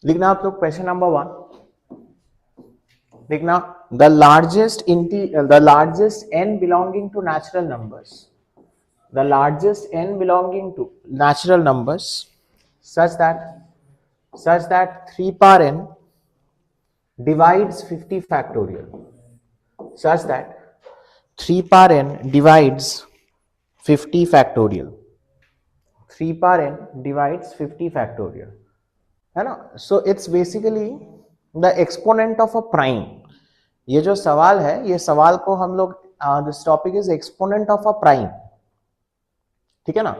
लिखना आप लोग क्वेश्चन नंबर 1, लिखना the largest n belonging to natural numbers, the largest n belonging to natural numbers such that 3 power n divides 50 factorial, such that 3 power n divides 50 factorial, 3 power n divides 50 factorial, है ना. So it's basically the exponent of a prime. ये जो सवाल है, ये सवाल को हम लोग this topic is exponent of a prime. ठीक है ना.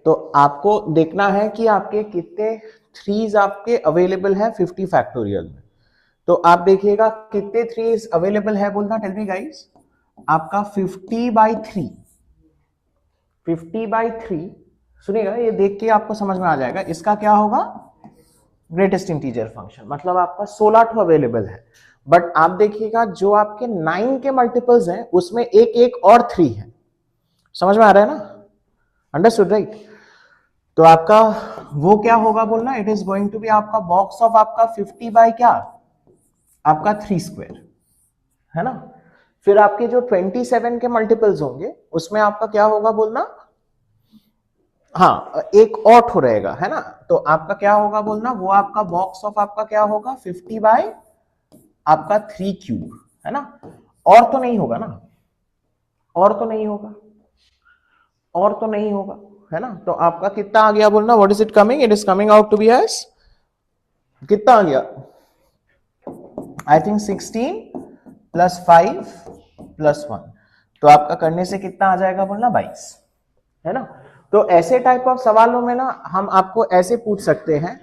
तो आपको देखना है कि आपके कितने थ्रीज आपके अवेलेबल है 50 फैक्टोरियल में. तो आप देखिएगा कितने थ्रीज अवेलेबल है बोलना. Tell me guys. आपका 50/3, 50/3. सुनिएगा, ये देख के आपको समझ में आ जाएगा इसका क्या होगा. Greatest integer function. मतलब आपका 16 ठो अवेलेबल है. बट आप देखिएगा जो आपके 9 के मल्टीपल्स हैं उसमें एक एक और 3 है. समझ में आ रहा है ना. Understood right. तो आपका वो क्या होगा बोलना. It is going to be आपका बॉक्स ऑफ आपका 50 बाय क्या, आपका 3 स्क्वायर, है ना. फिर आपके जो 27 के मल्टीपल्स होंगे उसमें आपका क्या होगा बोलना. हाँ, एक और ठो रहेगा, है ना. तो आपका क्या होगा बोलना. वो आपका बॉक्स ऑफ आपका क्या होगा 50 बाय आपका 3 क्यूब, है ना. और तो नहीं होगा ना. और तो नहीं होगा. और तो नहीं होगा, है ना. तो आपका कितना आ गया बोलना. What is it coming. It is coming out to be as कितना आ गया. I think 16 + 5 + 1. तो आपका करने से कितना आ जाएगा बोलना 22, है ना. तो ऐसे टाइप ऑफ सवालों में ना हम आपको ऐसे पूछ सकते हैं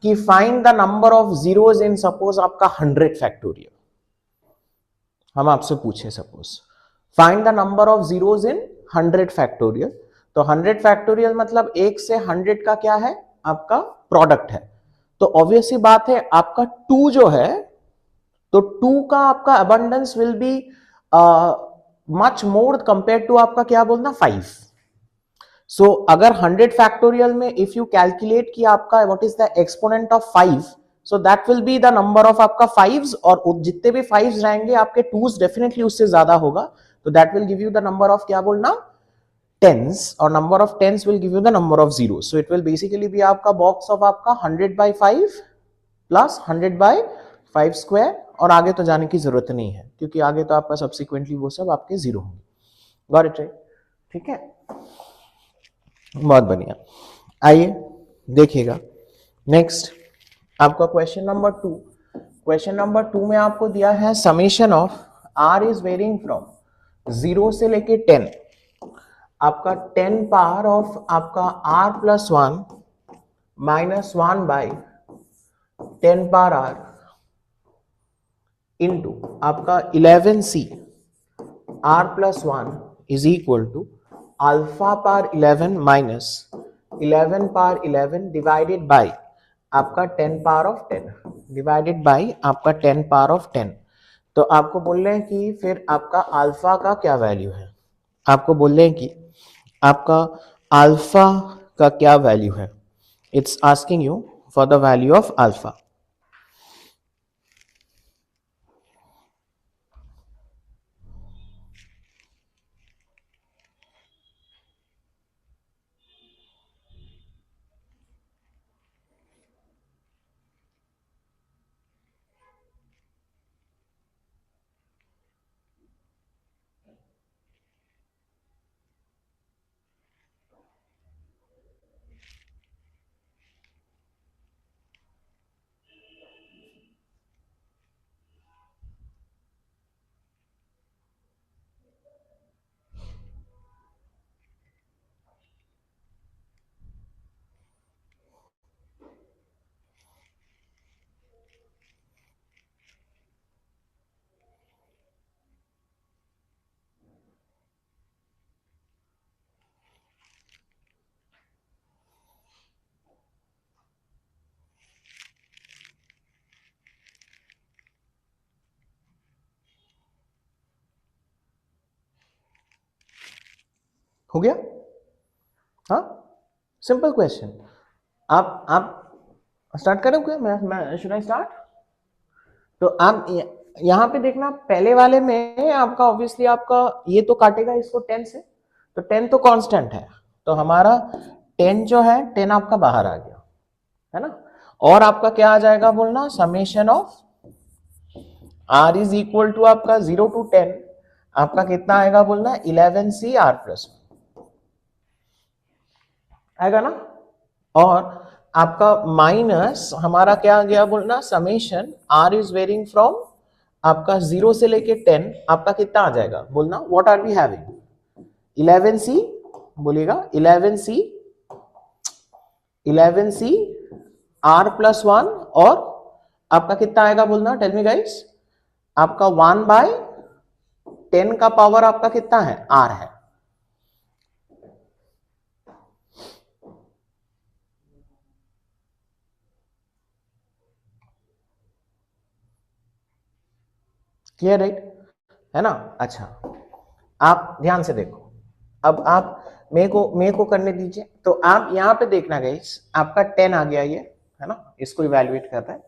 कि find the number of zeros in suppose आपका 100 फैक्टोरियल. हम आपसे पूछे suppose find the number of zeros in 100 factorial. तो 100 फैक्टोरियल मतलब 1 से 100 का क्या है आपका प्रोडक्ट है. तो ऑब्वियस सी बात है आपका 2 जो है, तो 2 का आपका abundance will be much more compare to आपका क्या बोलना 5. सो अगर 100 फैक्टोरियल में इफ यू कैलकुलेट किया आपका what is the exponent of 5, so that will be the number of आपका 5s. और जितने भी 5s रहेंगे आपके 2s डेफिनेटली उससे ज्यादा होगा. तो that will give you the number of क्या बोलना 10s. और number of 10s will give you the number of zeros. So it will basically be आपका बॉक्स ऑफ आपका 100/5 प्लस 100/5 स्क्वायर. और आगे तो जाने की जरूरत नहीं है क्योंकि आगे तो आपका सब्सिक्वेंटली वो सब आपके जीरो होंगे. Got it right. ठीक है, बहुत बढ़िया. आइए देखिएगा नेक्स्ट आपका क्वेश्चन नंबर 2. क्वेश्चन नंबर 2 में आपको दिया है summation of r is varying from 0 से लेके 10. आपका 10 पावर ऑफ आपका r + 1 - 1/10 पावर r इंटू आपका 11c r + 1 is equal to alpha power 11 minus 11 power 11 divided by आपका 10 पावर ऑफ 10 डिवाइडेड बाय आपका 10 पावर ऑफ 10. तो आपको बोल रहे हैं कि फिर आपका अल्फा का क्या वैल्यू है. आपको बोल रहे हैं कि आपका अल्फा का क्या वैल्यू है. It's asking you for the value of alpha. हो गया. हाँ, सिंपल क्वेश्चन. आप स्टार्ट करें क्या? मैं शुड आई स्टार्ट? तो आप यहाँ पे देखना, पहले वाले में आपका ऑब्वियसली आपका ये तो काटेगा इसको 10 से, तो 10 तो कांस्टेंट है, तो हमारा 10 जो है 10 आपका बाहर आ गया, है ना। और आपका क्या आ जाएगा बोलना, summation of r is equal to आपका 0 to 10 आपका कितना आएगा बोलना, 11c r प्लस आएगा ना। और आपका माइनस हमारा क्या आ गया बोलना, summation r is varying from आपका 0 से लेके 10 आपका कितना आ जाएगा बोलना, what are we having, 11c बोलिएगा, 11c r प्लस 1 और आपका कितना आएगा बोलना, टेल मी गाइस, आपका 1/10 का पावर आपका कितना है, r है। क्लियर है ना। अच्छा आप ध्यान से देखो, अब आप मेरे को करने दीजिए। तो आप यहां पे देखना गाइस, आपका 10 आ गया ये, है ना, इसको इवैल्यूएट कर रहा है।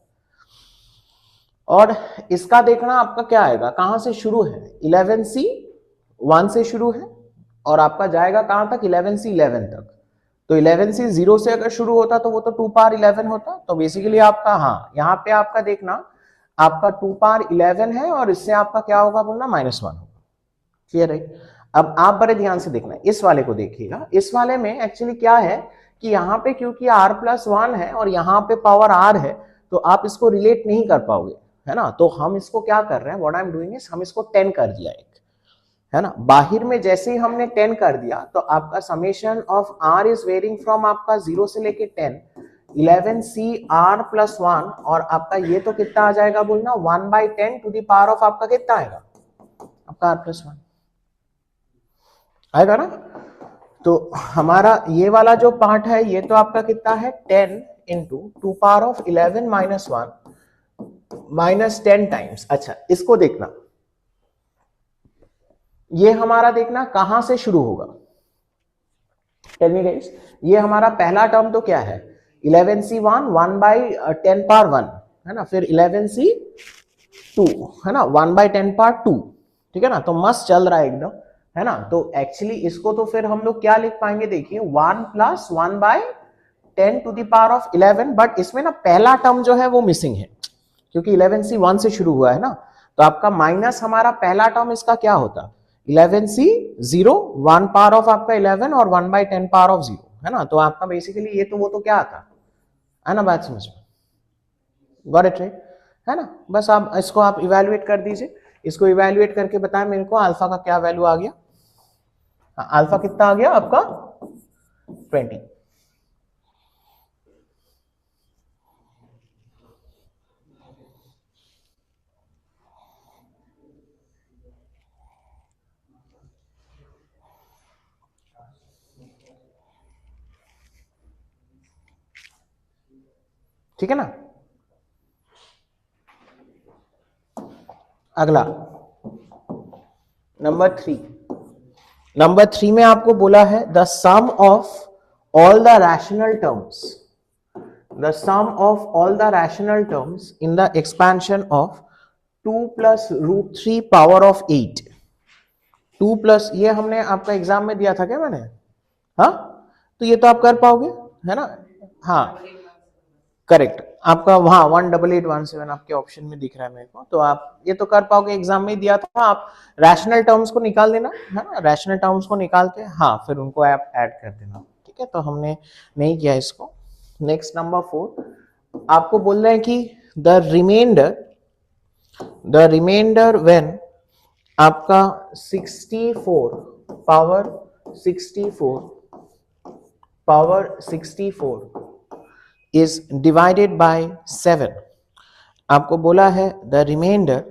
और इसका देखना आपका क्या आएगा, कहां से शुरू है, 11c 1 से शुरू है और आपका जाएगा कहां तक, 11c 11 तक। तो 11c 0 से अगर शुरू होता तो वो तो 2 पावर 11 होता। तो बेसिकली आपका, हाँ यहाँ पे आपका देखना आपका 2 पावर 11 है और इससे आपका क्या होगा बोलना, -1 होगा। क्लियर है। अब आप बड़े ध्यान से देखना, इस वाले को देखिएगा। इस वाले में एक्चुअली क्या है कि यहाँ पे क्योंकि r प्लस 1 है और यहाँ पे पावर r है, तो आप इसको रिलेट नहीं कर पाओगे, है ना। तो हम इसको क्या कर रहे हैं, what I am doing is, हम इसको 10 कर दिया एक, है ना। बाहर में जैसे ही हमने 10 कर दिया तो आपका summation of r is varying from आपका 0 से लेके 10, 11c r प्लस 1 और आपका ये तो कितना आ जाएगा बोलना, 1/10 टू द पावर ऑफ आपका कितना आएगा, आपका r प्लस 1 आएगा ना। तो हमारा ये वाला जो पार्ट है ये तो आपका कितना है, 10 into 2 power of 11 minus 1 minus 10 times. अच्छा इसको देखना, ये हमारा देखना कहां से शुरू होगा, टेल मी गाइस। ये हमारा पहला टर्म तो क्या है, 11c 1 पावर 1 है ना, फिर 11c 2 है ना, 1/10 पावर 2, ठीक है ना। तो मस्त चल रहा है एकदम, है ना। तो एक्चुअली इसको तो फिर हम लोग क्या लिख पाएंगे, देखिए 1 plus 1/10 to the power of 11, but इसमें ना पहला टर्म जो है वो मिसिंग है क्योंकि 11c 1 से शुरू हुआ है ना। तो आपका माइनस हमारा पहला टर्म इसका क्या होता, 11c 0 1 पावर ऑफ आपका 11 और 1/10 पावर ऑफ 0, है ना। तो आपका बेसिकली ये तो वो तो क्या आता है ना, बात समझ में, गॉट इट राइट, है ना। बस आप इसको आप इवैल्यूएट कर दीजिए, इसको इवैल्यूएट करके बताएं मेरे को अल्फा का क्या वैल्यू आ गया। अल्फा कितना आ गया आपका 20। ठीक है ना। अगला नंबर 3 में आपको बोला है the sum of all the rational terms, the sum of all the rational terms in the expansion of 2 plus √3 power of 8। 2 plus, ये हमने आपका एग्जाम में दिया था क्या मैंने, हाँ तो ये तो आप कर पाओगे, है ना। हाँ करेक्ट, आपका वहां 18817 आपके ऑप्शन में दिख रहा है मेरे को, तो आप ये तो कर पाओगे, एग्जाम में दिया था। आप रैशनल टर्म्स को निकाल देना, है ना, रैशनल टर्म्स को निकाल के हाँ फिर उनको आप ऐड कर देना, ठीक है। तो हमने नहीं किया इसको। नेक्स्ट नंबर 4 आपको बोल रहे हैं कि द रिमाइंडर व्हेन आपका 64 पावर 64 is divided by 7, आपको बोला है द रिमाइंडर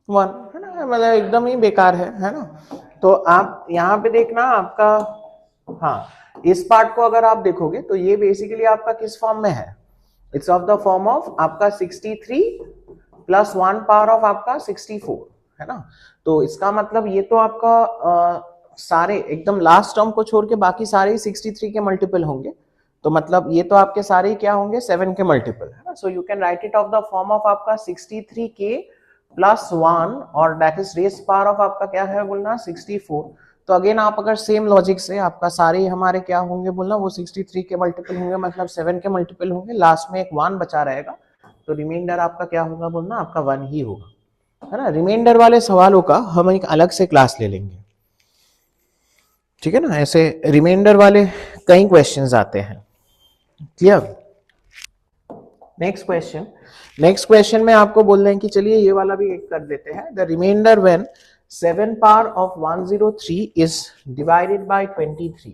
वन, है ना, मतलब एकदम ही बेकार है ना। तो आप यहां पे देखना आपका, हाँ इस पार्ट को अगर आप देखोगे तो ये बेसिकली आपका किस फॉर्म में है, it's of the form of आपका 63 प्लस 1 पावर ऑफ आपका 64, है ना। तो इसका मतलब ये तो आपका सारे एकदम लास्ट टर्म को छोड़ के बाकी सारे ही 63 के मल्टीपल होंगे, तो मतलब ये तो आपके सारे ही क्या होंगे 7 के मल्टीपल, है ना। So you can write it of the form of आपका 63k प्लस 1 और that is raise power of आपका क्या है बोलना 64। तो अगेन आप अगर सेम लॉजिक से आपका सारे हमारे क्या होंगे बोलना वो 63 के मल्टीपल होंगे, मतलब 7 के मल्टीपल होंगे, लास्ट में एक 1 बचा रहेगा, तो रिमाइंडर आपका क्या होगा बोलना आपका 1 ही होगा, है ना। रिमाइंडर वाले सवालों का हम एक अलग से क्लास ले लेंगे, ठीक है ना। ऐसे रिमाइंडर वाले कई क्वेश्चंस आते हैं, क्लियर। नेक्स्ट क्वेश्चन में आपको बोल रहे हैं कि चलिए ये वाला भी एक कर देते हैं। The reminder when 7 power of 103 is divided by 23,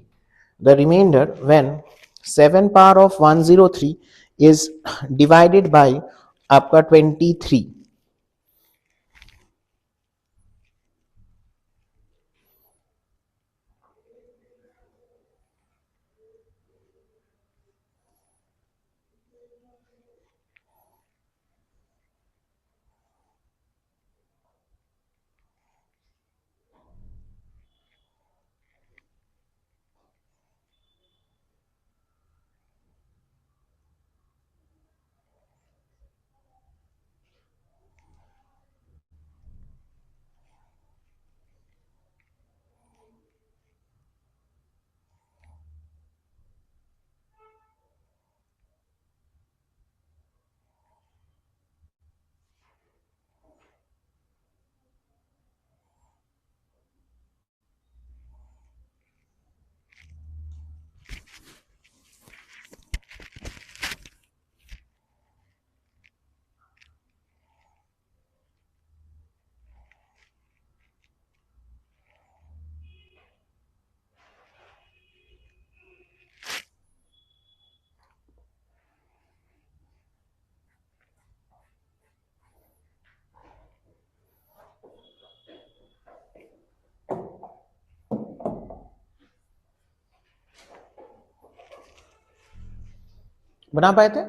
the reminder when 7 power of 103 is divided by आपका 23। बना पाए थे?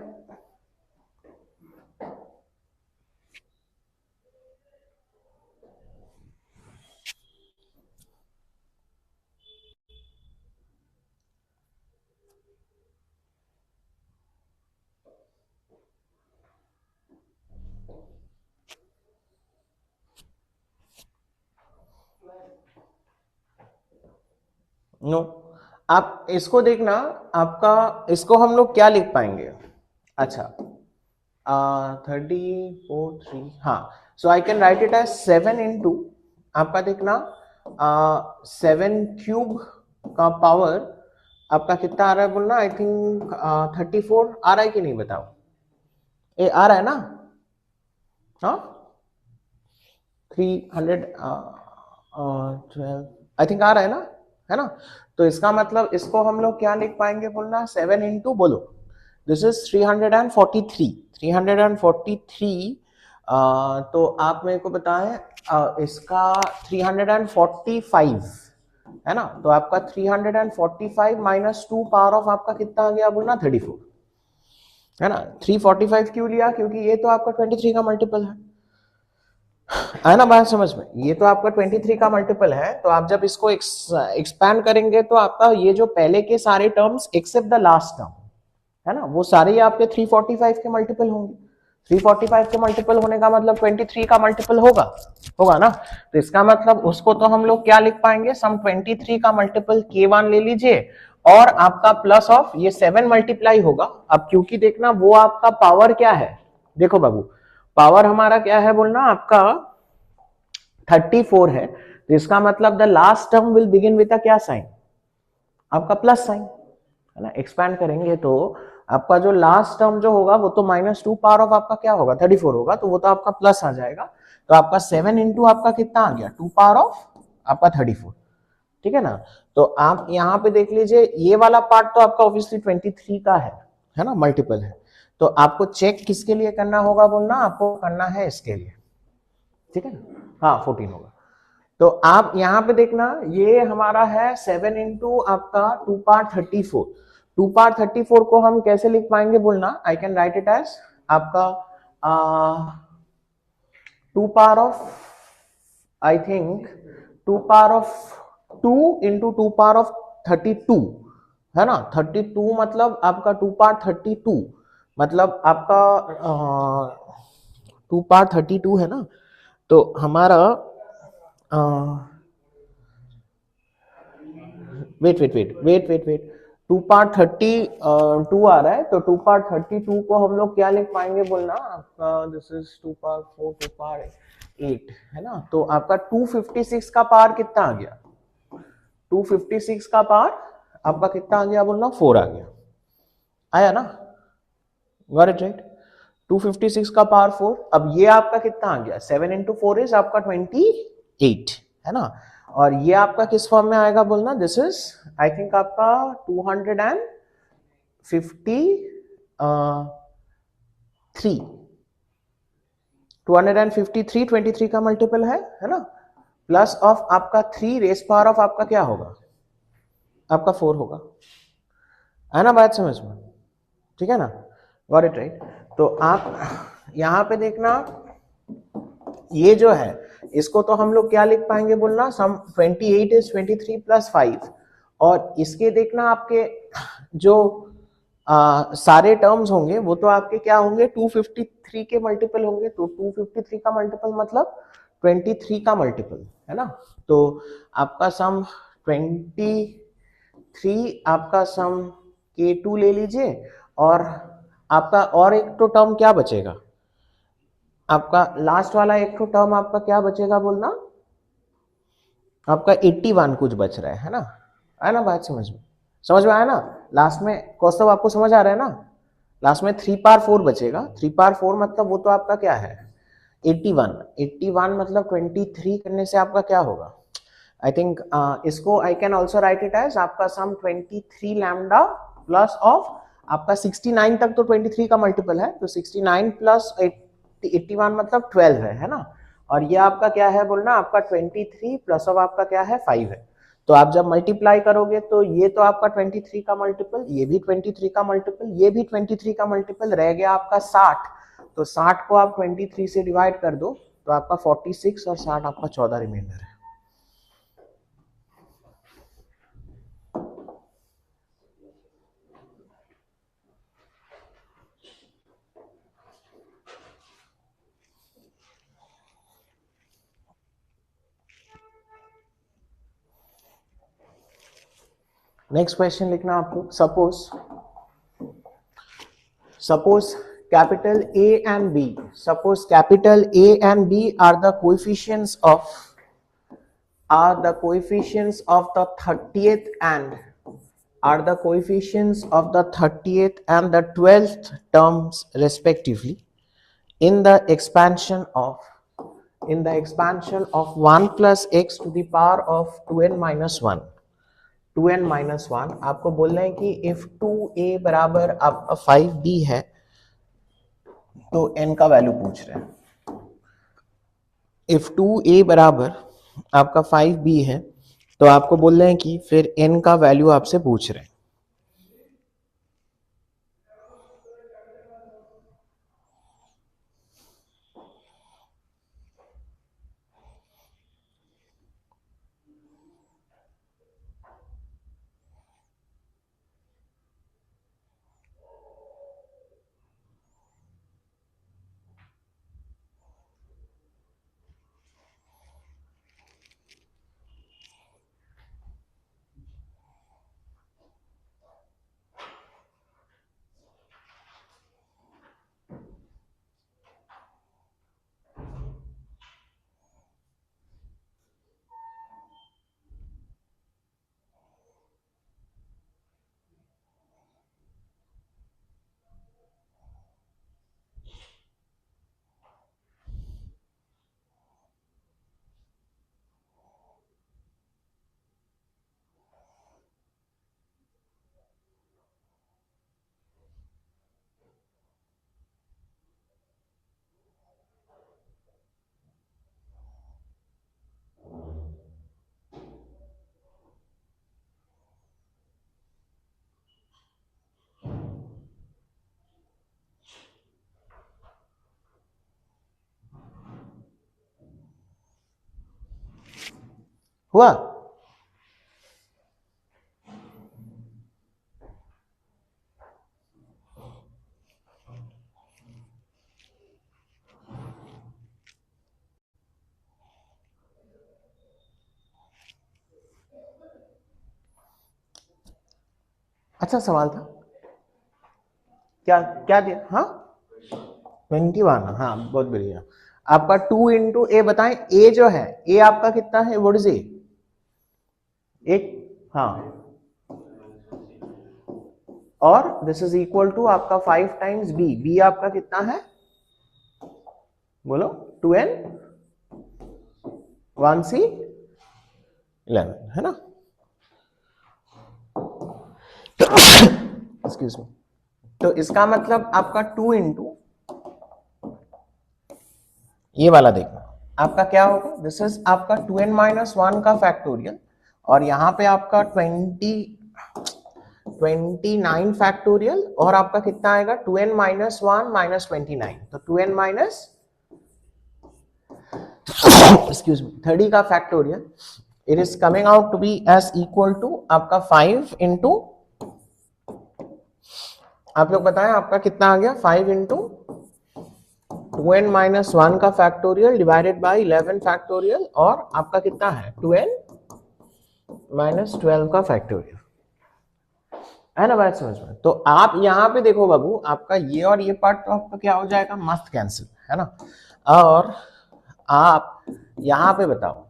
नो। आप इसको देखना, आपका इसको हम लोग क्या लिख पाएंगे, अच्छा 34 3, हाँ। So I can write it as 7 into आपका देखना 7 क्यूब का पावर आपका कितना आ रहा है बोलना, आई थिंक 34 आ रहा है कि नहीं बताओ, ए आ रहा है ना, हाँ 312 आई थिंक आ रहा है ना, है ना। तो इसका मतलब इसको हम लोग क्या लिख पाएंगे बोलना 7 इंटू बोलो, दिस इज 343 तो आप मेरे को बताएं इसका 345 है ना, तो आपका 345 माइनस 2 पावर ऑफ आपका कितना आ गया बोलना 34, है ना। 345 क्यों लिया, क्योंकि ये तो आपका 23 का मल्टीपल है ना, बात समझ में। ये तो आपका 23 का मल्टीपल है, तो आप जब इसको एक्सपैंड करेंगे तो आपका ये जो पहले के सारे terms except the last term है ना, वो सारे ही आपके 345 के मल्टीपल होंगे। 345 के मल्टीपल होने का मतलब 23 का मल्टीपल होगा ना। तो इसका मतलब उसको तो हम लोग क्या लिख पाएंगे, सम 23 का मल्टीपल K1 ले लीजिए और आपका प्लस ऑफ ये 7 मल्टीप्लाई होगा। अब क्योंकि देखना वो आपका पावर क्या है, देखो बाबू पावर हमारा क्या है बोलना आपका 34 है, तो इसका मतलब the last term will begin with क्या साइन, आपका प्लस साइन, है ना। एक्सपैंड करेंगे तो आपका जो लास्ट टर्म जो होगा वो तो -2 पावर ऑफ आपका क्या होगा 34 होगा, तो वो तो आपका प्लस आ जाएगा। तो आपका 7 इंटू आपका कितना आ गया 2 पावर ऑफ आपका 34, ठीक है ना। तो आप यहाँ पे देख लीजिए ये वाला पार्ट तो आपका ऑब्वियसली 23 का है ना, मल्टीपल है। तो आपको चेक किसके लिए करना होगा बोलना, आपको करना है इसके लिए, ठीक है ना, हाँ 14 होगा। तो आप यहाँ पे देखना ये हमारा है 7 इंटू आपका 2 पावर 34, 2 पावर 34 को हम कैसे लिख पाएंगे बोलना, I can write it as आपका 2 power of, I think 2 power of 2 into 2 power of 32 है ना। 32 मतलब आपका 2 पावर 32 मतलब आपका 2 पावर 32 है ना। तो हमारा wait wait wait wait wait wait 2 power 32 आ रहा है, तो 2 पावर 32 को हम लोग क्या लिख पाएंगे बोलना, आपका दिस इज 2 पावर 4 2 पावर 8 है ना। तो आपका 256 का पावर कितना आ गया, 256 का पावर आपका कितना आ गया बोलना, 4 आ गया, आया ना, गॉट इट राइट। 256 का पावर 4, अब ये आपका कितना आ गया, 7 इंटू 4 इज आपका 28 है ना। और ये आपका किस फॉर्म में आएगा बोलना, दिस इज आई थिंक आपका 253 23 का मल्टीपल है ना, प्लस ऑफ आपका 3 रेस पावर ऑफ आपका क्या होगा, आपका 4 होगा, है ना बात समझ में, ठीक है ना, गॉट इट राइट। तो आप यहां पे देखना, ये जो है इसको तो हम लोग क्या लिख पाएंगे बोलना, सम 28 इज 23 प्लस 5, और इसके देखना आपके जो सारे टर्म्स होंगे वो तो आपके क्या होंगे, 253 के मल्टीपल होंगे। तो 253 का मल्टीपल मतलब 23 का मल्टीपल है ना। तो आपका सम 23 आपका सम K2 ले लीजिए, और आपका और एक तो टर्म क्या बचेगा, आपका लास्ट वाला एक तो टर्म आपका क्या बचेगा बोलना, आपका 81 कुछ बच रहा है ना, आया ना बात समझ में आया ना। लास्ट में कौस्तव आपको समझ आ रहा है ना, लास्ट में 3 पावर 4 बचेगा, 3 पावर 4 मतलब वो तो आपका क्या है 81 मतलब 23 करने से आपका क्या होगा, आई थिंक इसको I can also write it as आपका सम 23 लैम्डा प्लस ऑफ आपका 69 तक तो 23 का मल्टीपल है, तो 69 प्लस 81 मतलब 12 है ना। और ये आपका क्या है बोलना, आपका 23 प्लस ऑफ आपका क्या है 5 है। तो आप जब मल्टीप्लाई करोगे तो ये तो आपका 23 का मल्टीपल, ये भी 23 का मल्टीपल, ये भी 23 का मल्टीपल, रह गया आपका 60। तो 60 को आप 23 से डिवाइड कर दो तो आपका 46 और 60 आपका 14 रिमाइंडर है। नेक्स्ट क्वेश्चन लिखना आपको, suppose capital A and B, suppose capital A and B are the coefficients of the 30th and the 12th terms respectively in the expansion of 1 plus x to the power of 2n minus 1, आपको बोल रहे हैं कि if 2a बराबर आपका 5b है तो n का वैल्यू पूछ रहे हैं। if 2a बराबर आपका 5b है तो आपको बोल रहे हैं कि फिर n का वैल्यू आपसे पूछ रहे हैं। हुआ? अच्छा सवाल था। क्या क्या दिया? हाँ 21, हाँ बहुत बढ़िया। आपका 2 इंटू ए बताएं, ए जो है, ए आपका कितना है, व्हाट इज ए? एक, हाँ, और दिस इज इक्वल टू आपका 5 टाइम्स बी, बी आपका कितना है बोलो? 2n 1c 11 है ना? Excuse me. तो इसका मतलब आपका 2 इंटू ये वाला देखना, आपका क्या होगा, दिस इज आपका 2n माइनस 1 का फैक्टोरियल, और यहां पे आपका 29 फैक्टोरियल, और आपका कितना आएगा 2n माइनस 1 माइनस 29, तो 2n माइनस एक्सक्यूज मी 30 का factorial, it is coming out to be as equal to आपका 5 इंटू, आप लोग बताएं आपका कितना आ गया, 5 इंटू 2n माइनस 1 का फैक्टोरियल डिवाइडेड बाई 11 फैक्टोरियल, और आपका कितना है 2n माइनस 12 का फैक्टोरियल, है ना बात समझ में? तो आप यहाँ पे देखो बाबू, आपका ये और ये पार्ट तो आपका क्या हो जाएगा, मस्त कैंसिल, है ना? और आप यहाँ पे बताओ,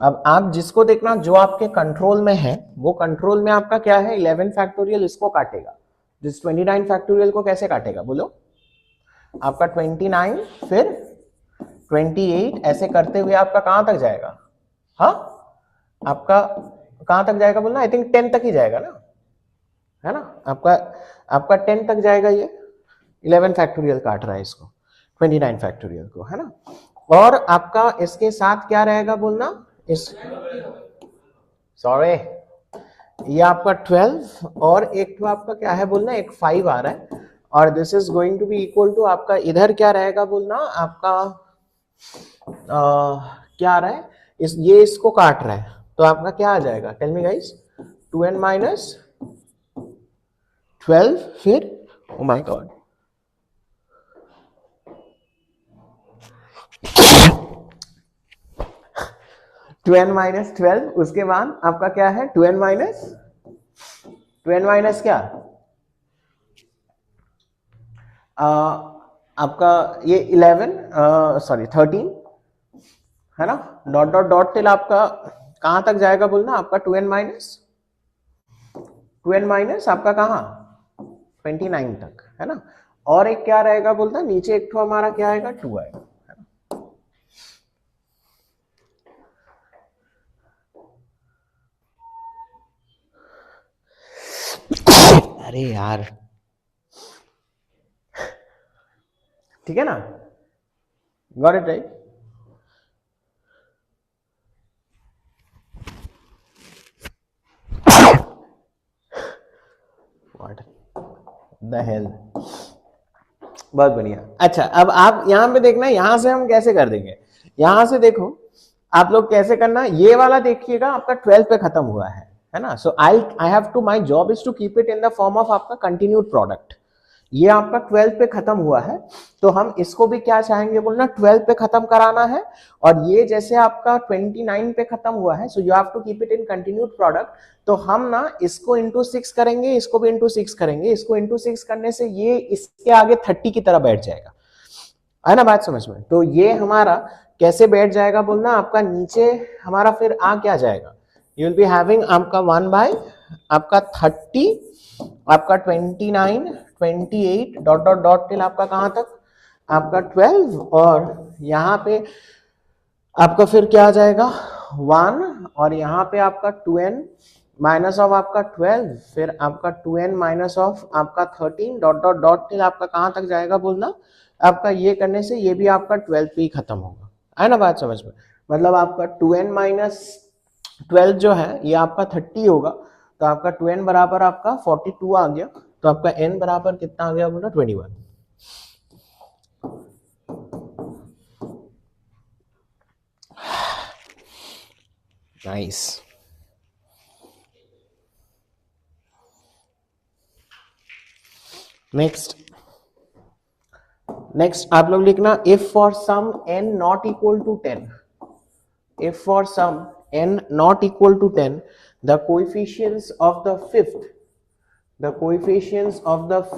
अब आप जिसको देखना जो आपके कंट्रोल में है, वो कंट्रोल में आपका क्या है, 11 फैक्टोरियल इसको काटेगा, जिस 29 फैक्टोरियल को कैसे काटेगा बोलो? आपका 29 फिर 28 ऐसे करते हुए आपका कहां तक जाएगा? हाँ आपका कहां तक जाएगा बोलना? आई थिंक 10 तक ही जाएगा ना, है ना? आपका आपका 10 तक जाएगा, ये 11 फैक्टोरियल काट रहा है इसको, 29 फैक्टोरियल को, है ना? और आपका इसके साथ क्या रहेगा बोलना, इस सॉरी ये आपका 12, और एक तो आपका क्या है बोलना, एक 5 आ रहा है, और this is going to be equal to आपका इधर क्या रहेगा बोलना, आपका क्या आ रहा है, ये इसको काट रहा है, तो आपका क्या आ जाएगा, tell me guys? 2n minus 12 फिर, oh my God, 2n minus 12, उसके बाद आपका क्या है 2n माइनस क्या, आपका ये 11 सॉरी 13, है ना? डॉट डॉट डॉट टिल आपका कहां तक जाएगा बोलना, आपका 2n माइनस आपका कहां 29 तक, है ना? और एक क्या रहेगा बोलना, नीचे एक तो हमारा क्या आएगा 2 आएगा, अरे यार ठीक है ना, got it right? What the hell, बहुत बढ़िया। अच्छा अब आप यहां पे देखना, यहां से हम कैसे कर देंगे, यहां से देखो आप लोग कैसे करना, ये वाला देखिएगा आपका 12 पे खत्म हुआ है ना? So I have to, my job is to keep it in the form of आपका कंटिन्यूड प्रोडक्ट, ये आपका 12 पे खत्म हुआ है, तो हम इसको भी क्या चाहेंगे बोलना, 12 पे खत्म कराना है, और ये जैसे आपका 29 पे खत्म हुआ है, so you have to keep it in continued product, तो हम ना इसको इंटू 6 करेंगे, इसको भी इंटू 6 करेंगे, इसको इंटू 6 करने से ये इसके आगे 30 की तरह बैठ जाएगा, है ना बात समझ में? तो ये हमारा कैसे बैठ जाएगा बोलना, आपका नीचे हमारा फिर आ क्या जाएगा, यू विल बी हैविंग आपका 1 बाय आपका 30, आपका 29 28 डॉट डॉट डॉट टिल आपका कहां तक, आपका 12, और यहां पे आपका फिर क्या आ जाएगा 1, और यहाँ पे आपका 2n माइनस ऑफ आपका 12, फिर आपका 2n माइनस ऑफ आपका 13 डॉट डॉट डॉट टिल आपका कहां तक जाएगा बोलना, आपका ये करने से ये भी आपका 12 पे ही खत्म होगा, है ना बात समझ में? मतलब आपका 2n माइनस 12 जो है ये आपका 30 होगा, तो आपका 2n बराबर आपका 42 आ गया, तो आपका n बराबर कितना आ गया बोला 21। नाइस। नेक्स्ट आप लोग लिखना, if for some n not equal to 10, if for sum n not equal to 10, the coefficients of the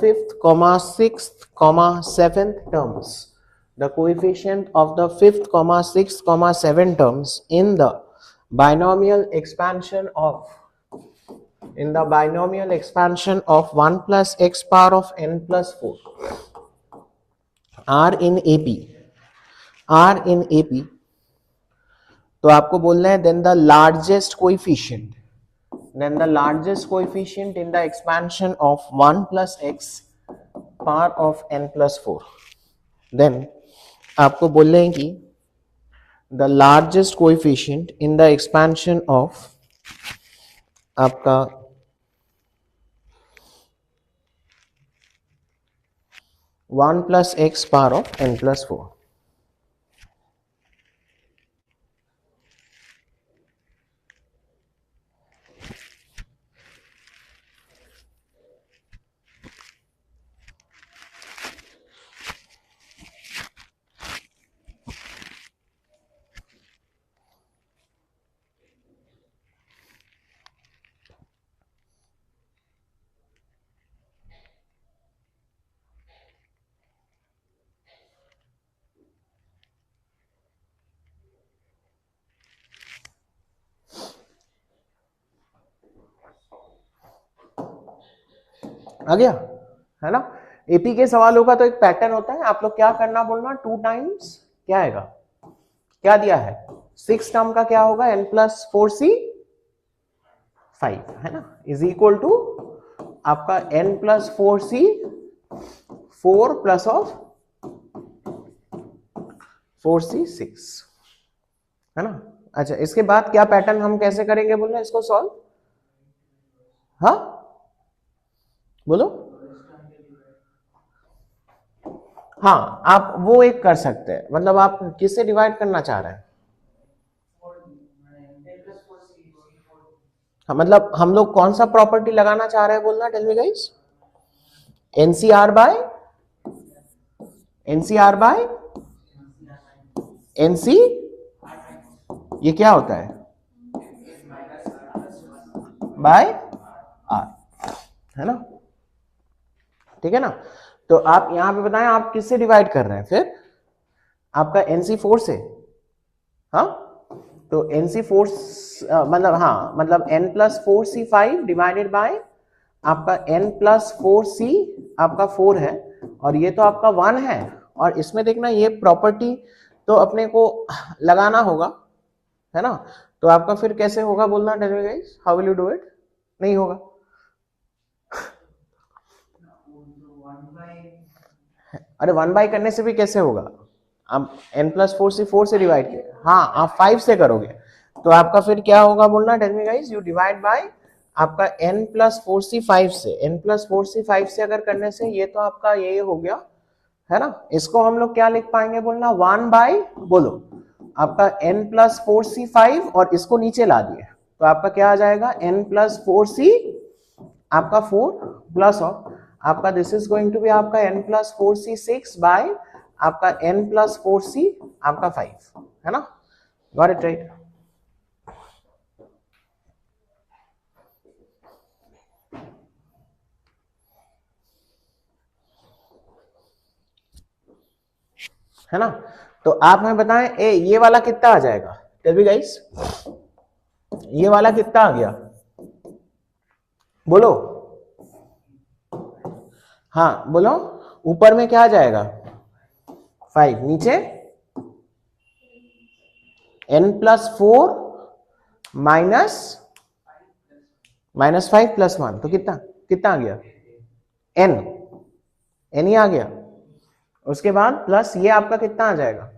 fifth, comma sixth comma seventh terms, the coefficient of the fifth comma sixth comma seventh terms in the binomial expansion of 1 plus x power of n plus 4 are in AP, तो आपको बोलना है then the largest coefficient in the expansion of 1 plus x power of n plus 4, then आपको बोल रहे हैं कि the largest coefficient in the expansion of आपका 1 plus x power of n plus 4. आ गया है ना। एपी के सवालों का तो एक पैटर्न होता है, आप लोग क्या करना बोलना, 2 टाइम्स क्या आएगा, क्या दिया है 6 टर्म का क्या होगा n प्लस 4c 5 है ना, इज इक्वल टू आपका n plus 4c 4 plus of 4c 6 है ना। अच्छा इसके बाद क्या पैटर्न हम कैसे करेंगे बोलना इसको सॉल्व, हाँ बोलो। हाँ आप वो एक कर सकते हैं, मतलब आप किससे डिवाइड करना चाह रहे हैं, हाँ मतलब हम लोग कौन सा प्रॉपर्टी लगाना चाह रहे हैं बोलना, tell me guys. NCR by NC, ये क्या होता है बाय आर, है ना, ठीक है ना। तो आप यहां पे बताएं आप किससे डिवाइड कर रहे हैं, फिर आपका NC4 से, हाँ तो NC4 मतलब हाँ मतलब n plus 4c5 divided by आपका n प्लस 4c आपका 4 है, और ये तो आपका 1 है, और इसमें देखना ये प्रॉपर्टी तो अपने को लगाना होगा है ना। तो आपका फिर कैसे होगा बोलना, tell me guys how will you do it, नहीं होगा, अरे 1 बाई करने से भी कैसे होगा, आप n प्लस 4 से डिवाइड किए, हाँ आप 5 से करोगे तो आपका फिर क्या होगा बोलना, tell me guys, you divide by आपका n प्लस 4c5 से, n प्लस 4c5 से अगर करने से ये तो आपका ये हो गया है ना, इसको हम लोग क्या लिख पाएंगे बोलना 1 बाई बोलो आपका n प्लस 4c5 और इसको नीचे ला दिए तो आपका क्या आ जाएगा n प्लस 4c आपका 4 प्लस ऑफ आपका this is going to be आपका n प्लस 4c6 बाय आपका n प्लस 4c आपका 5 है ना, गॉट इट राइट। है ना, तो आप हमें बताएं ए ये वाला कितना आ जाएगा, टेल मी गाइस ये वाला कितना आ गया बोलो, हाँ बोलो, ऊपर में क्या आ जाएगा 5, नीचे n प्लस 4 माइनस 5 प्लस 1, तो कितना कितना आ गया n ही आ गया, उसके बाद प्लस ये आपका कितना आ जाएगा,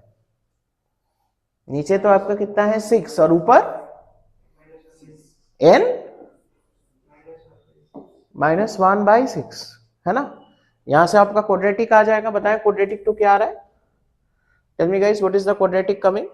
नीचे तो आपका कितना है 6 और ऊपर n माइनस 1 बाई 6 है ना। यहां से आपका क्वाड्रेटिक आ जाएगा, बताएं क्वाड्रेटिक तो क्या आ रहा है, tell me guys what is the quadratic coming,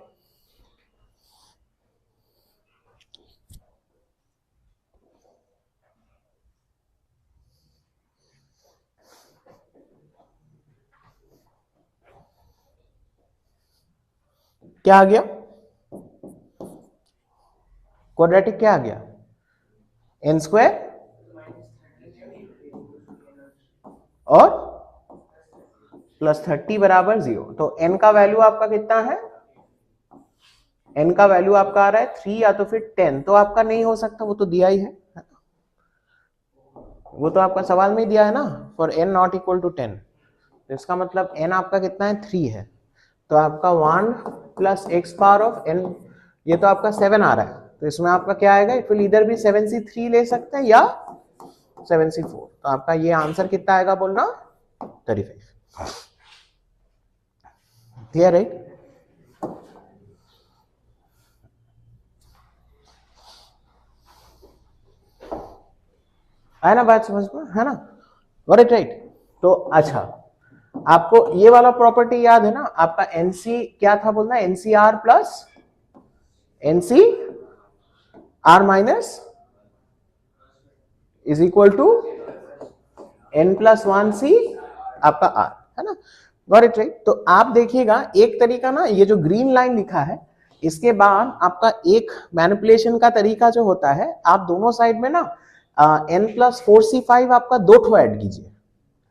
क्या आ गया, क्वाड्रेटिक क्या आ गया, एन स्क्वायर और +30 बराबर 0। तो n का वैल्यू आपका कितना है, n का वैल्यू आपका आ रहा है 3 या तो फिर 10। तो आपका नहीं हो सकता, वो तो दिया ही है, वो तो आपका सवाल में ही दिया है ना, for n not equal to 10। तो इसका मतलब n आपका कितना है, 3 है। तो आपका 1 plus x power of n, ये तो आपका 7 आ रहा है, तो इसमें आपका क्या आएगा, इट विल इधर भी 7c3 ले सकते हैं या 7c4। तो आपका ये आंसर कितना आएगा बोलना, 35। क्लियर है, है ना बात समझ में, है ना, गॉट राइट। तो अच्छा, आपको ये वाला प्रॉपर्टी याद है ना, आपका एनसी क्या था बोलना, NCR plus NC R minus is equal to n+1c आपका r, है ना, गॉट इट राइट। तो आप देखिएगा एक तरीका ना, ये जो ग्रीन लाइन लिखा है, इसके बाद आपका एक मैनिपुलेशन का तरीका जो होता है, आप दोनों साइड में ना n+4c5 आपका 2 ठो ऐड कीजिए,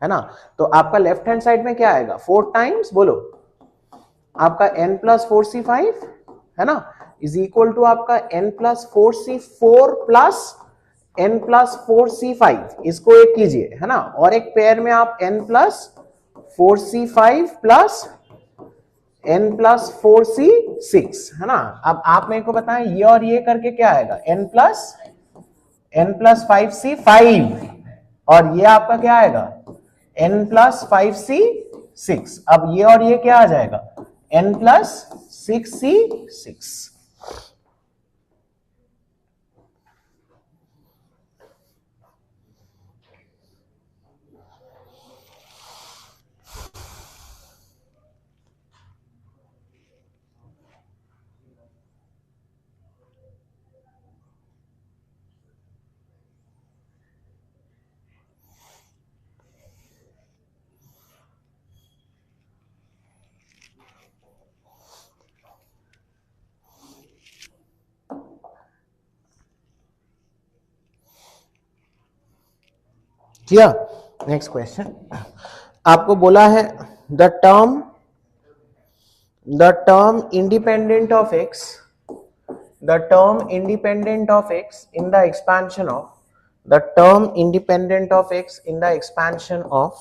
है ना। तो आपका लेफ्ट हैंड साइड में क्या आएगा, 4 टाइम्स बोलो आपका n+4c5, है ना, इज इक्वल टू आपका n+4c4 प्लस n+4c5, इसको एक कीजिए, है ना, और एक पेयर में आप n+4c5 प्लस n+4c6, है ना। अब आप मेरे को बताएं ये और ये करके क्या आएगा, n+5c5, और ये आपका क्या आएगा, n+5c6। अब ये और ये क्या आ जाएगा, n+6c6। नेक्स्ट क्वेश्चन, आपको बोला है the term independent of x, the term independent of x in the expansion of, the term independent of x in the expansion of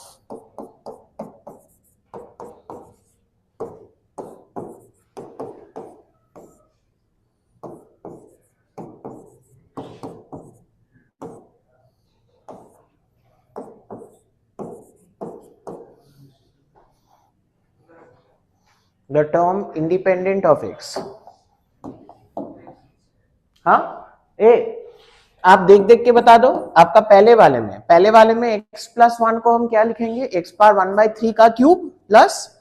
the term independent of x, हाँ, ए आप देख देख के बता दो। आपका पहले वाले में x+1 को हम क्या लिखेंगे, x पावर 1/3 का क्यूब प्लस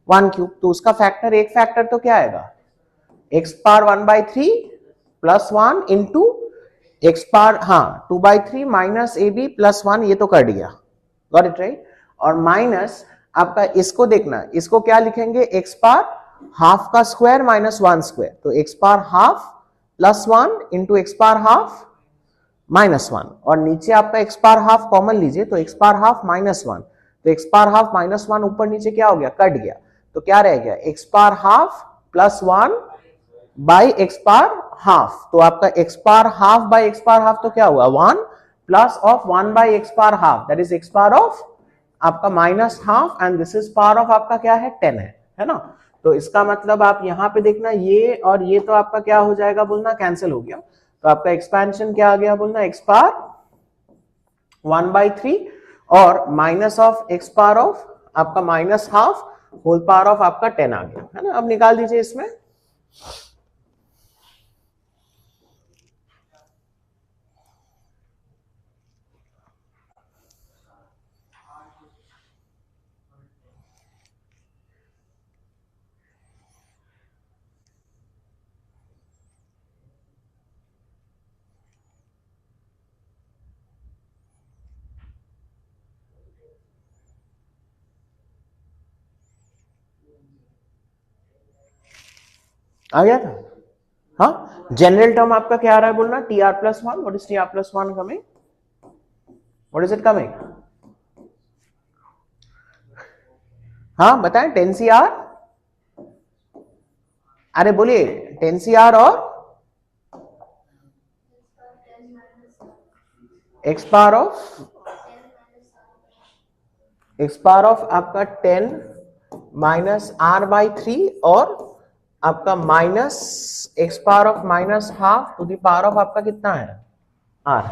1 क्यूब, तो उसका फैक्टर, एक फैक्टर तो क्या आएगा, x power 1/3 plus 1 into x power, हाँ 2/3 माइनस ab प्लस 1, ये तो कर दिया, गॉट इट राइट। और माइनस आपका इसको देखना, इसको क्या लिखेंगे, x पावर हाफ का स्क्वायर माइनस 1 स्क्वायर, तो x power half plus 1 into x power half minus 1, और नीचे आपका x पावर हाफ कॉमन लीजिए, तो x पावर हाफ माइनस 1, तो x पावर हाफ माइनस 1 ऊपर नीचे क्या हो गया, कट गया, तो क्या रह गया, x power half plus 1 by x power half. तो आपका x power half by x power half तो क्या हुआ, 1 plus of 1 by x power half, that is x power of आपका minus half, and this is power of आपका क्या है, 10 है ना। तो इसका मतलब आप यहां पे देखना, ये और ये तो आपका क्या हो जाएगा बोलना, कैंसिल हो गया। तो आपका एक्सपेंशन क्या आ गया बोलना, एक्स पावर 1/3 और minus of x power of आपका minus half whole power of आपका 10 आ गया, है ना। अब निकाल दीजिए इसमें, आ गया था? हाँ, जनरल टर्म आपका क्या आ रहा है बोलना, T R plus one. What is T R plus one coming? What is it coming? हाँ बताएं, 10 सी आर. अरे बोलिए, 10 सी आर और एक्स पावर ऑफ आपका 10 माइनस आर बाई 3 और आपका minus X power of minus half to the power of आपका कितना है, आर,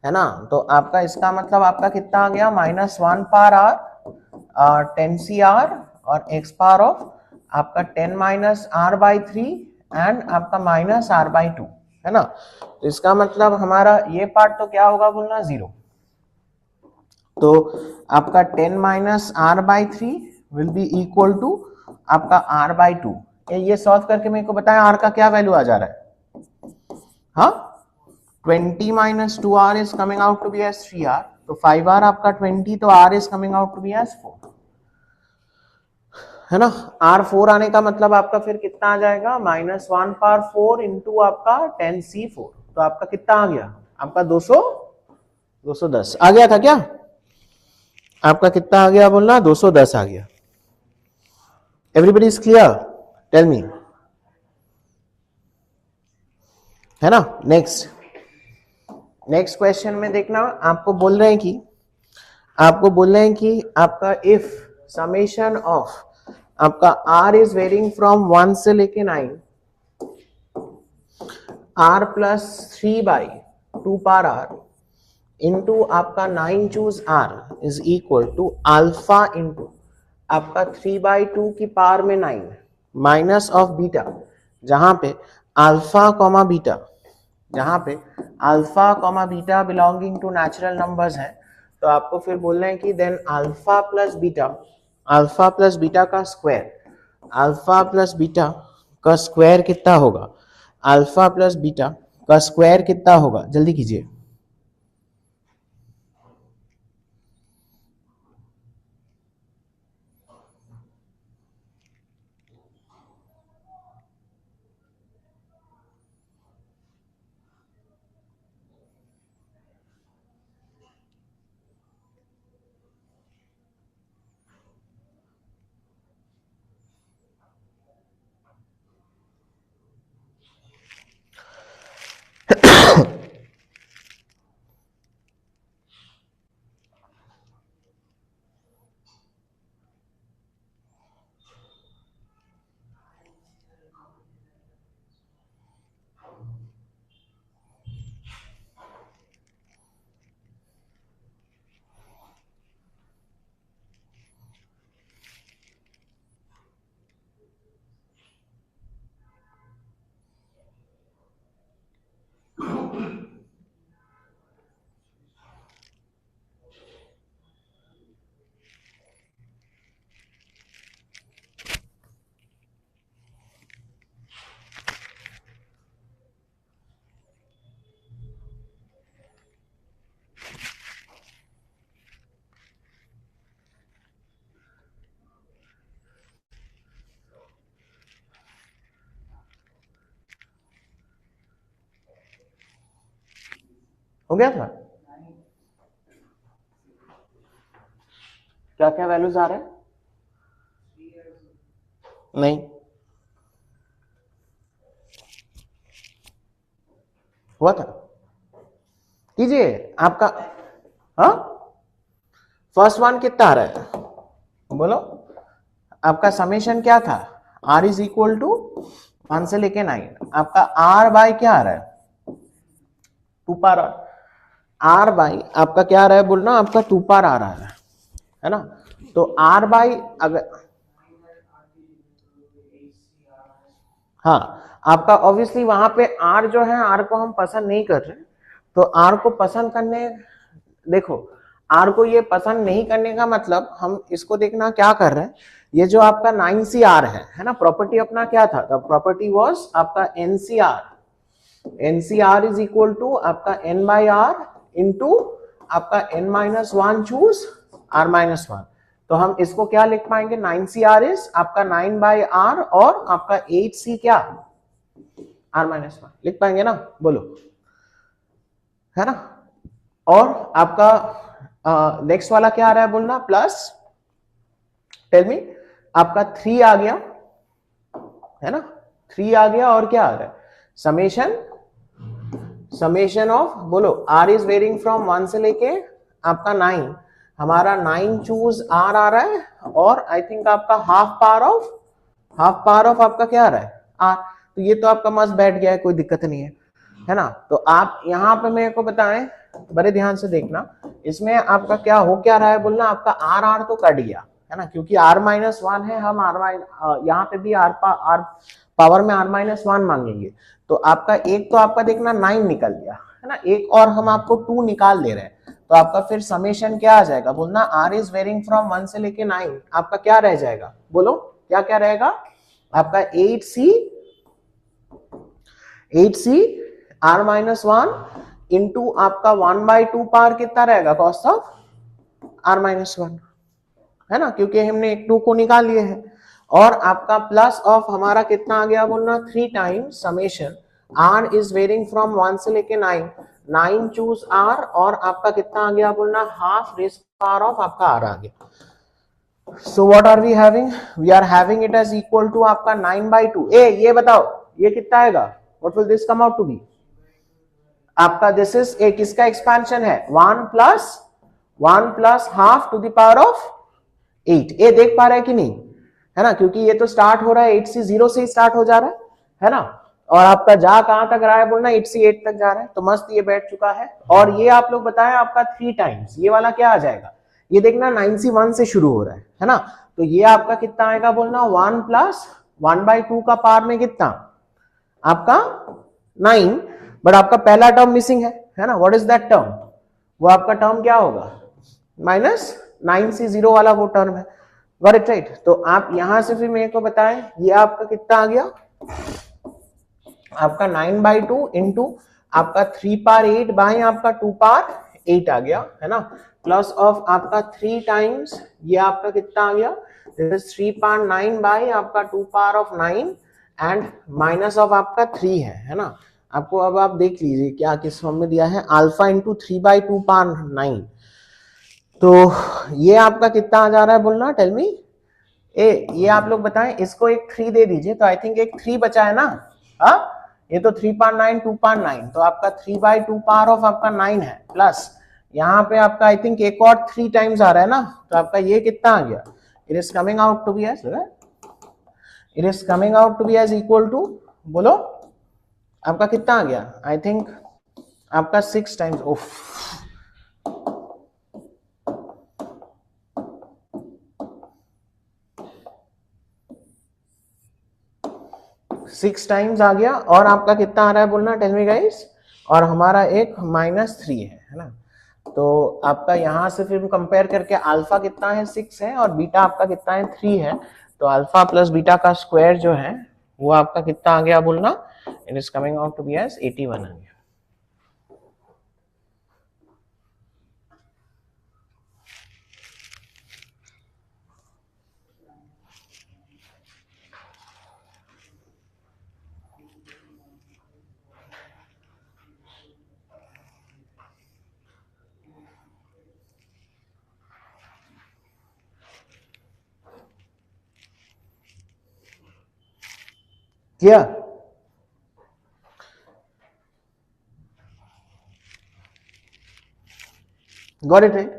है ना. तो आपका इसका मतलब आपका कितना आ गया, minus 1 power r, 10 C are और एक्स पावर ऑफ आपका 10 माइनस आर बाई 3 एंड आपका माइनस आर बाई 2, है ना. तो इसका मतलब हमारा ये पार्ट तो क्या होगा बोलना, 0. तो आपका 10 minus are by 3 will be equal to आपका आर बाई 2. ये सॉल्व करके मेरे को बताएं आर का क्या वैल्यू आ जा रहा है. हाँ, 20 minus 2r is coming out to be as 3r. तो 5r आपका 20, तो r is coming out to be as 4, है ना. r4 आने का मतलब आपका फिर कितना आ जाएगा, माइनस 1 पावर 4 इंटू आपका 10c4. तो आपका कितना आ गया, आपका 210 आ गया था क्या, आपका कितना आ गया बोलना, 210 आ गया. Everybody is clear, tell me, है ना. नेक्स्ट क्वेश्चन में देखना, आपको बोल रहे हैं कि आपका इफ समेशन ऑफ आपका r इज वेरिंग फ्रॉम 1 से लेके 9, r plus 3 by 2 power r into आपका 9 choose r is equal to alpha into आपका 3 बाई 2 की पावर में 9 माइनस ऑफ बीटा, जहां पे alpha comma beta belonging to natural numbers है. तो आपको फिर बोलना है कि देन अल्फा प्लस बीटा का स्क्वायर कितना होगा, अल्फा प्लस बीटा का स्क्वायर कितना होगा, जल्दी कीजिए. हो गया था, क्या क्या वैल्यूज आ रहे हैं, नहीं हुआ था, कीजिए आपका. हाँ, फर्स्ट वन कितना आ रहा है बोलो, आपका समेशन क्या था, r इज इक्वल टू 1 से लेके 9, आपका r बाय क्या आ रहा है, 2 पार r बाई आपका क्या आ रहा है बोलना, आपका 2 पार आ रहा है ना. तो r बाई अगर, हाँ आपका ऑब्वियसली वहां पे r जो है, r को हम पसंद नहीं कर रहे, तो r को पसंद करने, देखो r को ये पसंद नहीं करने का मतलब हम इसको देखना क्या कर रहे हैं, ये जो आपका 9CR है ना, प्रॉपर्टी अपना क्या था, द प्रॉपर्टी वाज आपका NCR इज इक्वल टू आपका n बाई आर इंटू आपका n minus 1 choose r minus 1. तो हम इसको क्या लिख पाएंगे, 9cr इज आपका 9/r और आपका 8c क्या, r-1 लिख पाएंगे ना, बोलो, है ना। और आपका नेक्स्ट वाला क्या आ रहा है बोलना, प्लस टेल मी, आपका 3 आ गया, है ना, 3 आ गया, और क्या आ रहा है, समेशन ऑफ, बोलो, r इज वेरिंग फ्रॉम 1 से लेके आपका 9, हमारा 9 चूज r आ रहा है, और आई थिंक आपका हाफ पावर ऑफ आपका क्या आ रहा है, r। तो ये तो आपका मस्त बैठ गया है, कोई दिक्कत नहीं है ना। तो आप यहाँ पे मेरे को बताएं, बड़े ध्यान से देखना, इसमें आपका क्या हो क्या रहा है बोलना, आपका r तो कट गया, है ना, क्योंकि r-1 है, हम यहाँ पे भी r पावर में r-1 मांगेंगे। तो आपका एक तो आपका देखना 9 निकल गया, है ना, एक और हम आपको 2 निकाल दे रहे हैं, तो आपका फिर समेशन क्या आ जाएगा बोलना, r इज वेरिंग फ्रॉम 1 से लेके 9, आपका क्या रह जाएगा, बोलो क्या क्या रहेगा, आपका 8c r-1 इंटू आपका 1/2 पावर कितना रहेगा, कॉस्ट ऑफ r-1, है ना, क्योंकि हमने एक 2 को निकाल लिए हैं, और आपका प्लस ऑफ हमारा कितना आ गया बोलना, 3 times summation r is varying from 1 से लेके 9 चूज r, और आपका कितना आ गया बोलना, हाफ रेज पावर ऑफ आपका r आ गया। So what are we having, we are having it as equal to आपका 9/2। ये बताओ ये कितना आएगा, what will this come out to be, आपका दिस इज एक किसका एक्सपेंशन है, 1 plus half to the power of 8। ये देख पा रहे हैं कि नहीं, है ना, क्योंकि ये तो स्टार्ट हो रहा है 8 से 0 से ही स्टार्ट हो जा रहा है ना, और आपका जा कहां तक रहा है बोलना, 8 से 8 तक जा रहा है, तो मस्त ये बैठ चुका है। और ये आप लोग बताएं आपका 3 टाइम्स, ये वाला क्या आ जाएगा, ये देखना 9c1 से शुरू हो रहा है ना, तो ये आपका कितना आएगा बोलना, 1 प्लस 1/2 का पावर में कितना आपका 9, बट आपका पहला टर्म मिसिंग है ना, व्हाट इज दैट टर्म, वो आपका टर्म क्या होगा, -9c0 वाला वो टर्म है, गॉट इट राइट। तो आप यहां से फिर मेरे को बताएं, ये आपका कितना आ गया, आपका 9/2 इंटू आपका 3 पावर 8 बाय आपका 2 पावर 8 आ गया, है ना, प्लस ऑफ आपका 3 टाइम्स, ये आपका कितना आ गया, दिस इज 3 पावर 9 बाय आपका 2 power of 9 and minus of आपका 3 है ना। आपको अब आप देख लीजिए क्या किस फॉर्म में दिया है, अल्फा इंटू 3/2 पावर 9, तो ये आपका कितना आ जा रहा है बोलना, टेल मी, ये आप लोग बताएं, इसको एक 3 दे दीजिए, तो आई थिंक एक 3 बचा है ना, हाँ, ये तो 3 पावर 9 2 पावर 9, तो आपका 3/2 पावर ऑफ आपका 9 है, प्लस यहाँ पे आपका आई थिंक एक और 3 टाइम्स आ रहा है ना, तो आपका ये कितना आ गया, it is coming out to be as equal to, बोलो आपका कितना आ गया, आई थिंक आपका 6 टाइम्स, ओफ 6 टाइम्स आ गया, और आपका कितना आ रहा है बोलना, टेल मी गाइस, और हमारा एक -3 है ना, तो आपका यहां से फिर कंपेयर करके अल्फा कितना है 6 है, और बीटा आपका कितना है 3 है, तो अल्फा प्लस बीटा का स्क्वायर जो है वो आपका कितना आ गया बोलना, it is coming out to be as 81 आ गया। क्या got it right,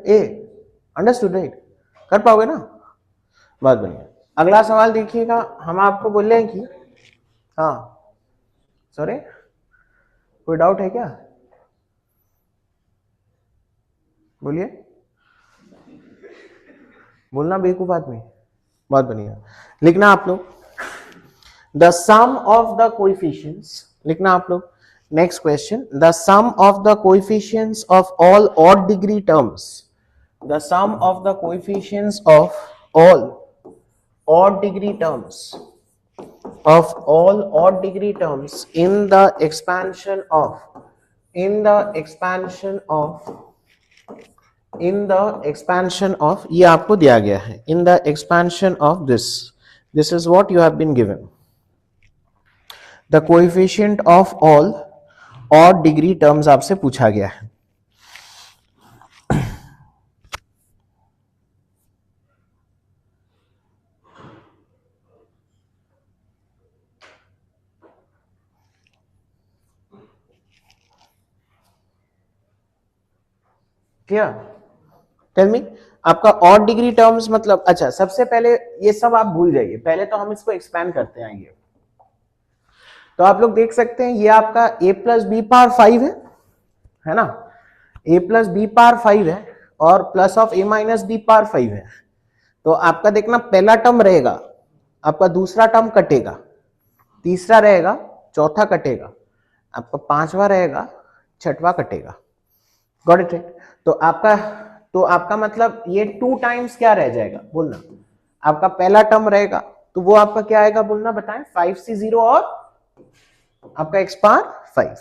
understood right, कर पाओगे ना, बहुत बढ़िया। अगला सवाल देखिएगा, हम आपको बोल रहे हैं कि, हाँ सॉरी, कोई डाउट है क्या, बोलिए, बोलना बेवकूफ आदमी, बहुत बढ़िया। लिखना आप लोग, the sum of the coefficients, लिखना आप लोग, next question, the sum of the coefficients of all odd degree terms, the sum of the coefficients of all odd degree terms in the expansion of in the expansion of, ये आपको दिया गया है, in the expansion of this is what you have been given, the coefficient of all odd degree terms आपसे पूछा गया है। Clear? Tell मी, आपका ऑड डिग्री टर्म्स मतलब, अच्छा सबसे पहले ये सब आप भूल जाइए, पहले तो हम इसको एक्सपैंड करते हैं। ये तो आप लोग देख सकते हैं, ये आपका a प्लस बी पावर 5 है ना, a प्लस बी पावर 5 है और plus of a minus b power 5 है। तो आपका देखना पहला टर्म रहेगा, आपका दूसरा टर्म कटेगा, तीसरा रहेगा, चौथा कटेगा, आपका पांचवा रहेगा, छठवा कटेगा। Got it right? तो आपका मतलब ये 2 टाइम्स क्या रह जाएगा बोलना, आपका पहला टर्म रहेगा तो वो आपका क्या आएगा बोलना, बताएं, 5c0 और आपका x पावर 5।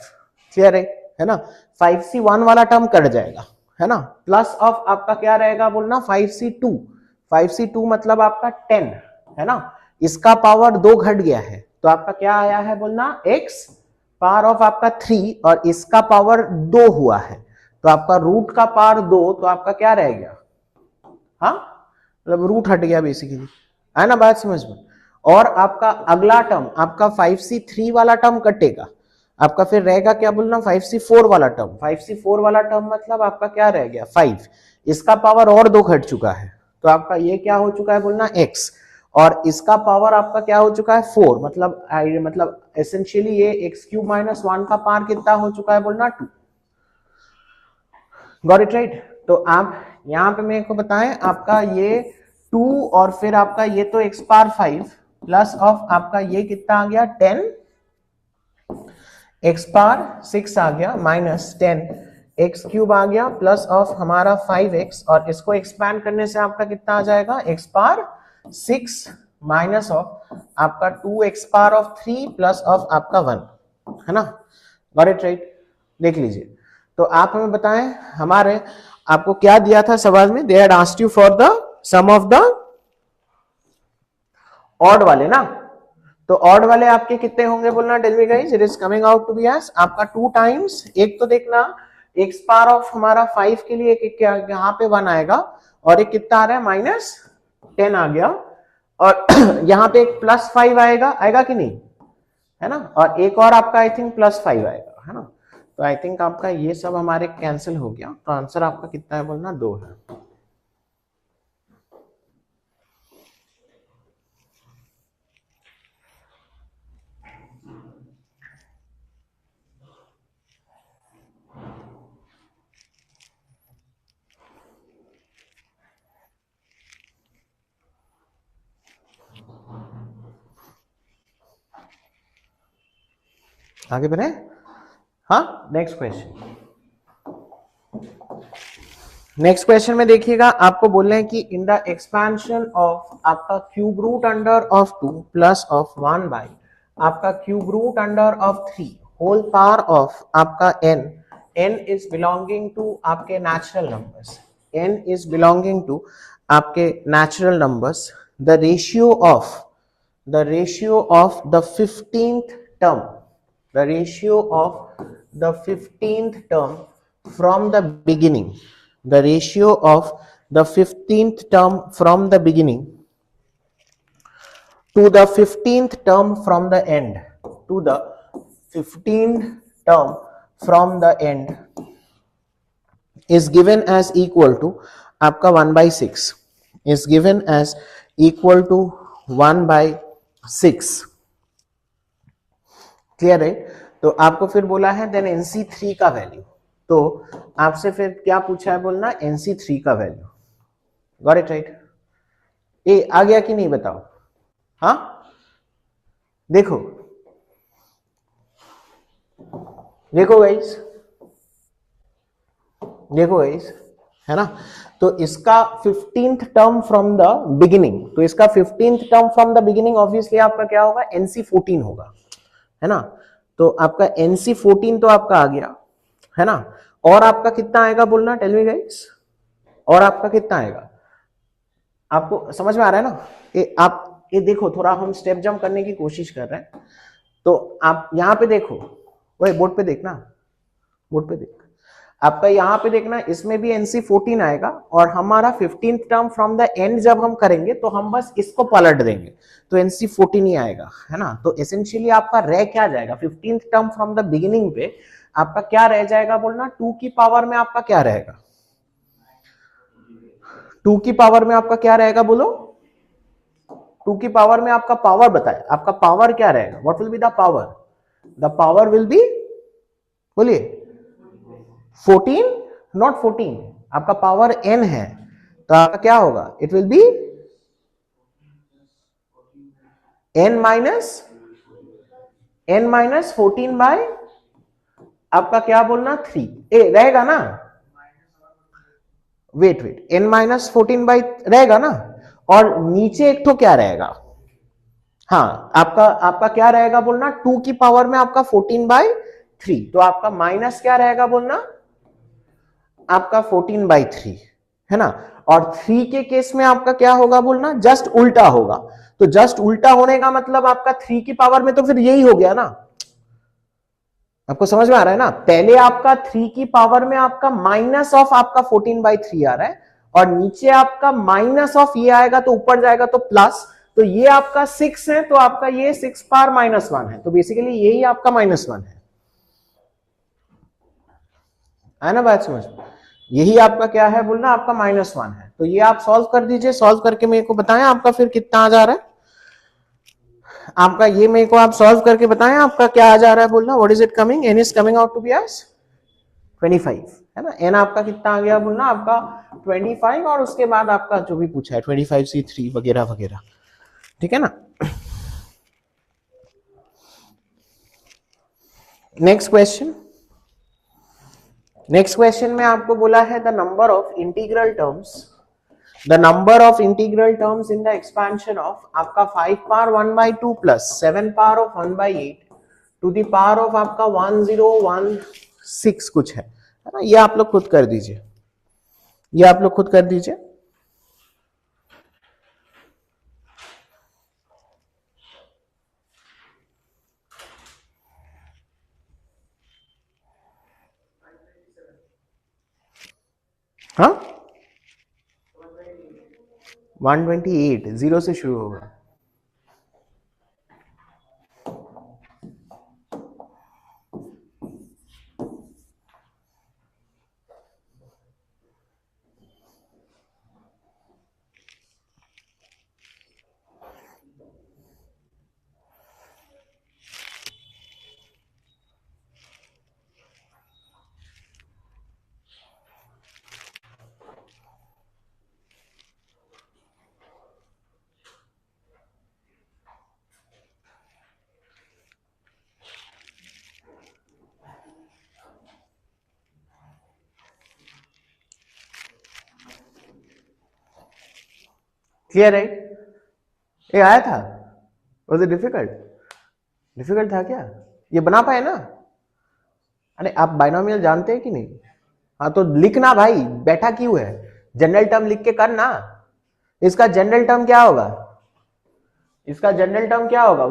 क्लियर है ना? 5c1 वाला टर्म कट जाएगा, है ना, प्लस ऑफ आपका क्या रहेगा बोलना, 5c2। 5c2 मतलब आपका 10 है ना, इसका पावर 2 घट गया है तो आपका क्या आया है बोलना, x पावर ऑफ आपका 3 और इसका पावर 2 हुआ है तो आपका रूट का पावर 2, तो आपका क्या रह गया, हाँ मतलब रूट हट गया बेसिकली, है ना बात समझ में। और आपका अगला टर्म आपका 5c3 वाला टर्म कटेगा, आपका फिर रहेगा क्या बोलना, 5c4 वाला टर्म। 5c4 वाला टर्म मतलब आपका क्या रह गया, 5, इसका पावर और 2 घट चुका है तो आपका ये क्या हो चुका है बोलना, x, और इसका पावर आपका क्या हो चुका है 4, मतलब एसेंशियली ये x³ माइनस 1 का पावर कितना हो चुका है बोलना, 2। Got it right? तो आप यहां पे मेरे को बताएं, आपका ये 2 और फिर आपका ये तो x पावर 5 प्लस ऑफ आपका ये कितना आ गया 10, x पावर 6 आ गया माइनस 10 x³ आ गया प्लस ऑफ हमारा 5x, और इसको एक्सपैंड करने से आपका कितना आ जाएगा, x पावर 6 माइनस ऑफ आपका 2x power of 3 plus of आपका 1, है ना। Got it right? देख लीजिए, तो आप हमें बताएं, हमारे आपको क्या दिया था सवाल में, they had asked you for the sum of the odd वाले ना, तो ऑड वाले आपके कितने होंगे बोलना, tell me guys, it is coming out to be as आपका 2 टाइम्स, एक तो देखना x पावर ऑफ हमारा 5 के लिए एक यहाँ पे 1 आएगा और एक कितना आ रहा है माइनस 10 आ गया, और यहाँ पे एक प्लस 5 आएगा कि नहीं, है ना, और एक और आपका आई थिंक प्लस 5 आएगा, है ना। तो आई थिंक आपका ये सब हमारे कैंसिल हो गया, तो आंसर आपका कितना है बोलना, 2 है। आगे बढ़े, हाँ नेक्स्ट क्वेश्चन। नेक्स्ट क्वेश्चन में देखिएगा, आपको बोल रहे हैं कि इन द एक्सपेंशन ऑफ आपका cube root under of 2 plus of 1 by आपका cube root under of 3 whole power of आपका n इज बिलोंगिंग टू आपके natural numbers, n is belonging to आपके natural numbers, the ratio of the 15th term, the ratio of the 15th term from the beginning, the ratio of the 15th term from the beginning to the 15th term from the end, to the 15th term from the end is given as equal to आपका 1/6, is given as equal to 1/6। Clear है? तो आपको फिर बोला है then NC3 का value, तो आपसे फिर क्या पूछा है बोलना, NC3 का वैल्यू। Got it right? ए आ गया कि नहीं बताओ, हाँ देखो गाइस, देखो गाइस, है ना। तो इसका 15th term from the beginning, तो इसका 15th term from the beginning obviously आपका क्या होगा, NC14 होगा, है ना। तो आपका NC14 तो आपका आ गया, है ना, और आपका कितना आएगा बोलना, टेल मी गाइस, और आपका कितना आएगा, आपको समझ में आ रहा है ना? आप ये देखो, थोड़ा हम स्टेप जंप करने की कोशिश कर रहे हैं, तो आप यहां पे देखो, वही बोर्ड पे देखना, बोर्ड पे देख, आपका यहां पे देखना, इसमें भी NC 14 आएगा, और हमारा 15th term from the end जब हम करेंगे तो हम बस इसको पलट देंगे, तो NC 14 ही आएगा, है ना? तो एसेंशियली आपका रह क्या जाएगा, 15th term from the beginning पे आपका क्या रह जाएगा बोलना, 2 की पावर में आपका क्या रहेगा, 2 की पावर में आपका क्या रहेगा बोलो, 2 की पावर में आपका पावर बताए, आपका पावर क्या रहेगा, what will be the power, the power will be, बोलिए 14, नॉट 14, आपका पावर n है, तो आपका क्या होगा, it will be n minus 14 by आपका क्या बोलना 3 ए रहेगा ना, वेट n माइनस 14 बाई रहेगा ना, और नीचे एक तो क्या रहेगा, हाँ आपका आपका क्या रहेगा बोलना, 2 की पावर में आपका 14/3, तो आपका माइनस क्या रहेगा बोलना, आपका 14/3, है ना? और 3 के केस में आपका क्या होगा बोलना, जस्ट उल्टा होगा, तो जस्ट उल्टा होने का मतलब आपका 3 की पावर में तो फिर यही हो गया ना, आपको समझ में आ रहा है ना? पहले आपका 3 की पावर में आपका माइनस ऑफ आपका 14/3 आ रहा है, और नीचे आपका माइनस ऑफ ये आएगा तो ऊपर जाएगा तो प्लस, तो ये आपका 6 है, तो आपका ये 6 पावर -1 है, तो बेसिकली यही आपका -1 है ना बात समझ? यही आपका क्या है बोलना, आपका -1 है, तो ये आप सॉल्व कर दीजिए, सॉल्व करके मेरे को बताएं आपका फिर कितना आ जा रहा है आपका, ये मेरे को आप सॉल्व करके बताएं आपका क्या आ जा रहा है बोलना, what is it coming, n is coming out to be as 25, है ना? n आपका कितना आ गया बोलना, आपका 25, और उसके बाद आपका जो भी पूछा है 25C3 वगैरह वगैरह, ठीक है ना? नेक्स्ट क्वेश्चन, नेक्स्ट क्वेश्चन में आपको बोला है the number of integral terms, the number of integral terms in the expansion of आपका 5 power 1/2 plus 7 power of 1/8 to the power of आपका 1016 कुछ है ना? ये आप लोग खुद कर दीजिए, ये आप लोग खुद कर दीजिए। हाँ 128 जीरो से शुरू होगा, क्लियर राइट? ये आया था, वाज इट डिफिकल्ट, डिफिकल्ट था क्या? ये बना पाए ना? अरे आप बाइनोमियल जानते हैं कि नहीं? हाँ तो लिखना भाई, बैठा क्यों है, जनरल टर्म लिख के करना, इसका जनरल टर्म क्या होगा, इसका जनरल टर्म क्या होगा,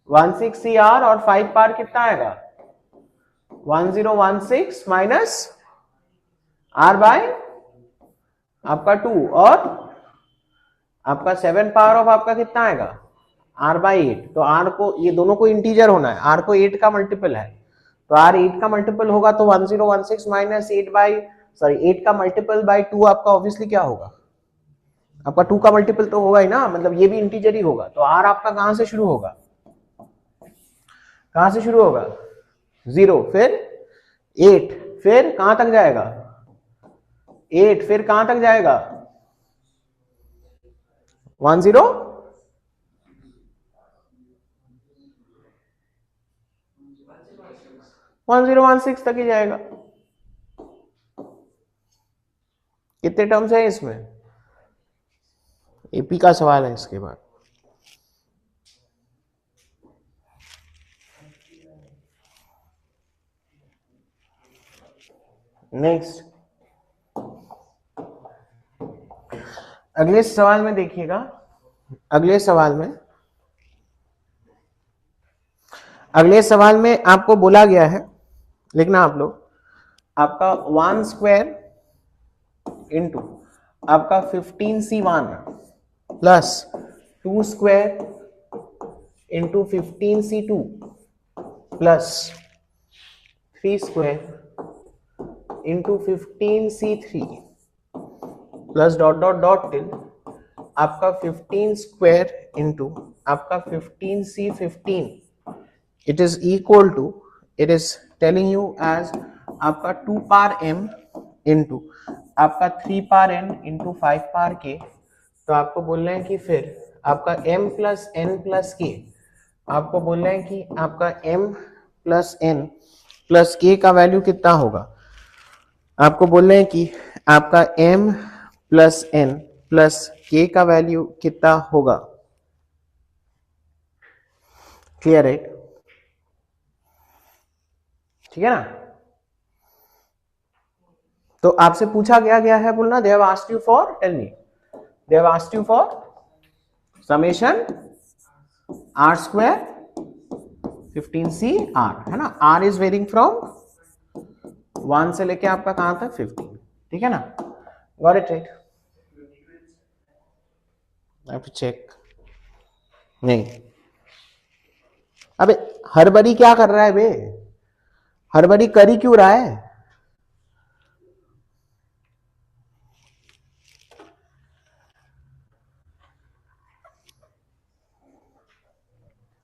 1016CR, और 5 पार कितना आएगा, 1016 माइनस R बाय आपका 2, और आपका 7 पावर ऑफ आपका कितना आएगा, R/8, तो R को, ये दोनों को इंटीजर होना है, R को 8 का मल्टीपल है, तो R 8 का मल्टीपल होगा, तो 1016 माइनस 8 बाई, सॉरी 8 का मल्टीपल बाई 2 आपका ऑब्वियसली क्या होगा, आपका 2 का मल्टीपल तो होगा ही ना, मतलब ये भी इंटीजर ही होगा, तो R आपका कहां से शुरू होगा, कहां से शुरू होगा, 0, फिर 8, फिर कहां तक जाएगा, 8, फिर कहां तक जाएगा, 1016 तक ही जाएगा। कितने टर्म्स है इसमें, एपी का सवाल है इसके बाद। नेक्स्ट अगले सवाल में देखिएगा, अगले सवाल में आपको बोला गया है, लिखना आप लोग, आपका 1 स्क्वायर इंटू आपका 15C1 plus 2 square into 15C2 plus 3 square into 15C3 plus dot dot dot till आपका 15 स्क्वायर इंटू आपका 15C15, it is equal to, it is telling you as आपका 2 पावर m इंटू आपका 3 power n into 5 power k। तो आपको बोल रहे हैं कि फिर आपका m plus n plus k, आपको बोल रहे हैं कि आपका m plus n plus k का वैल्यू कितना होगा। आपको बोल रहे हैं कि आपका m plus n plus k का वैल्यू कितना होगा। क्लियर है, ठीक है ना। तो आपसे पूछा गया है बोलना, they have asked you for, tell me, they have asked you for summation r square 15C r, है ना। r इज वेरिंग फ्रॉम 1 से लेके आपका कहां तक 15, ठीक है ना। Got it right, I have to check. नहीं, अबे हरबरी क्या कर रहा है बे, हरबरी कर ही क्यों रहा है।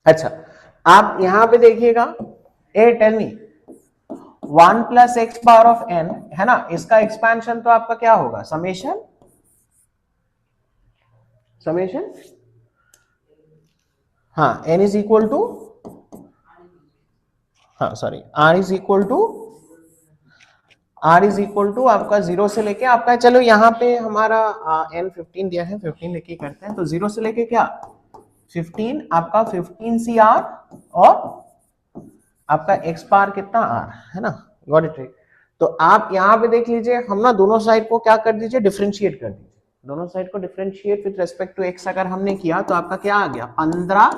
अच्छा, आप यहां पे देखिएगा, ए tell me 1 plus x power of n, है ना, इसका एक्सपेंशन तो आपका क्या होगा, समेशन हाँ n इज इक्वल टू, हाँ sorry r is equal to आपका 0 से लेके आपका, चलो यहाँ पे हमारा n 15 दिया है, 15 लेके करते हैं। तो 0 से लेके क्या 15, आपका 15CR और आपका x पावर कितना r, है ना। Got it right. तो आप यहाँ पे देख लीजिए, हम ना दोनों साइड को क्या कर दीजिए, डिफरेंशिएट कर दीजिए, दोनों साइड को differentiate with respect to x अगर हमने किया तो आपका क्या आ गया 15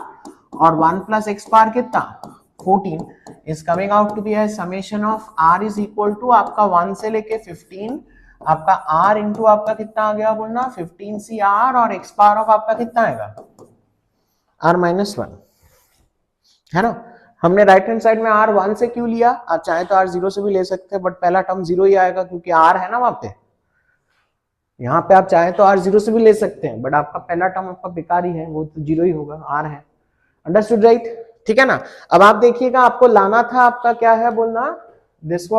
और 1 प्लस x पावर कितना 14 is coming out to be as summation of r is equal to आपका 1 से लेके 15 आपका r इंटू आपका कितना आ गया बोलना 15CR और x पावर ऑफ आपका कितना आएगा r माइनस 1, है ना। हमने राइट हैंड साइड में r 1 से क्यों लिया, आप चाहे तो r 0 से भी ले सकते हैं, बट पहला टर्म 0 ही आएगा क्योंकि r है ना वहां पे। यहाँ पे आप चाहे तो r 0 से भी ले सकते हैं, बट आपका पहला टर्म आपका बेकार ही है, वो तो 0 ही होगा, r है। अंडरस्टूड राइट, ठीक है ना। अब आप देखिएगा, आपको लाना था आपका क्या है बोलना, दिस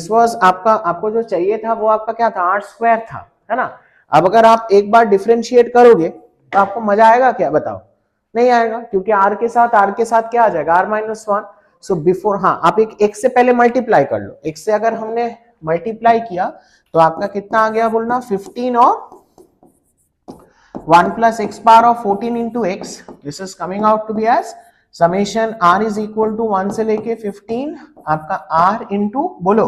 वाज आपका, आपको जो चाहिए था वो आपका क्या था r स्क्वायर था, है ना। अब अगर आप एक बार डिफरेंशिएट करोगे तो आपको मजा आएगा क्या, बताओ, नहीं आएगा, क्योंकि r के साथ क्या आ जाएगा r माइनस 1। सो बिफोर, हाँ आप एक x से पहले मल्टीप्लाई कर लो, x से अगर हमने मल्टीप्लाई किया तो आपका कितना आ गया बोलना 15 और 1 plus x power of 14 into x, this is coming out to be as summation r is equal to 1 से लेके 15 आपका r इंटू बोलो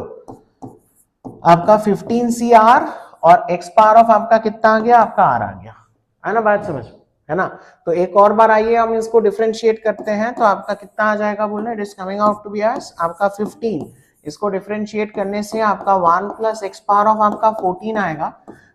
आपका 15CR और x पावर ऑफ आपका कितना आ गया, आपका r आ गया, है ना, बात समझ, है ना। तो एक और बार आइए हम इसको डिफरेंशिएट करते हैं, तो आपका कितना आ जाएगा बोलना, it is coming out to be as आपका 15, इसको डिफरेंशिएट करने से आपका 1 प्लस एक्स पावर ऑफ आपका 14 आएगा,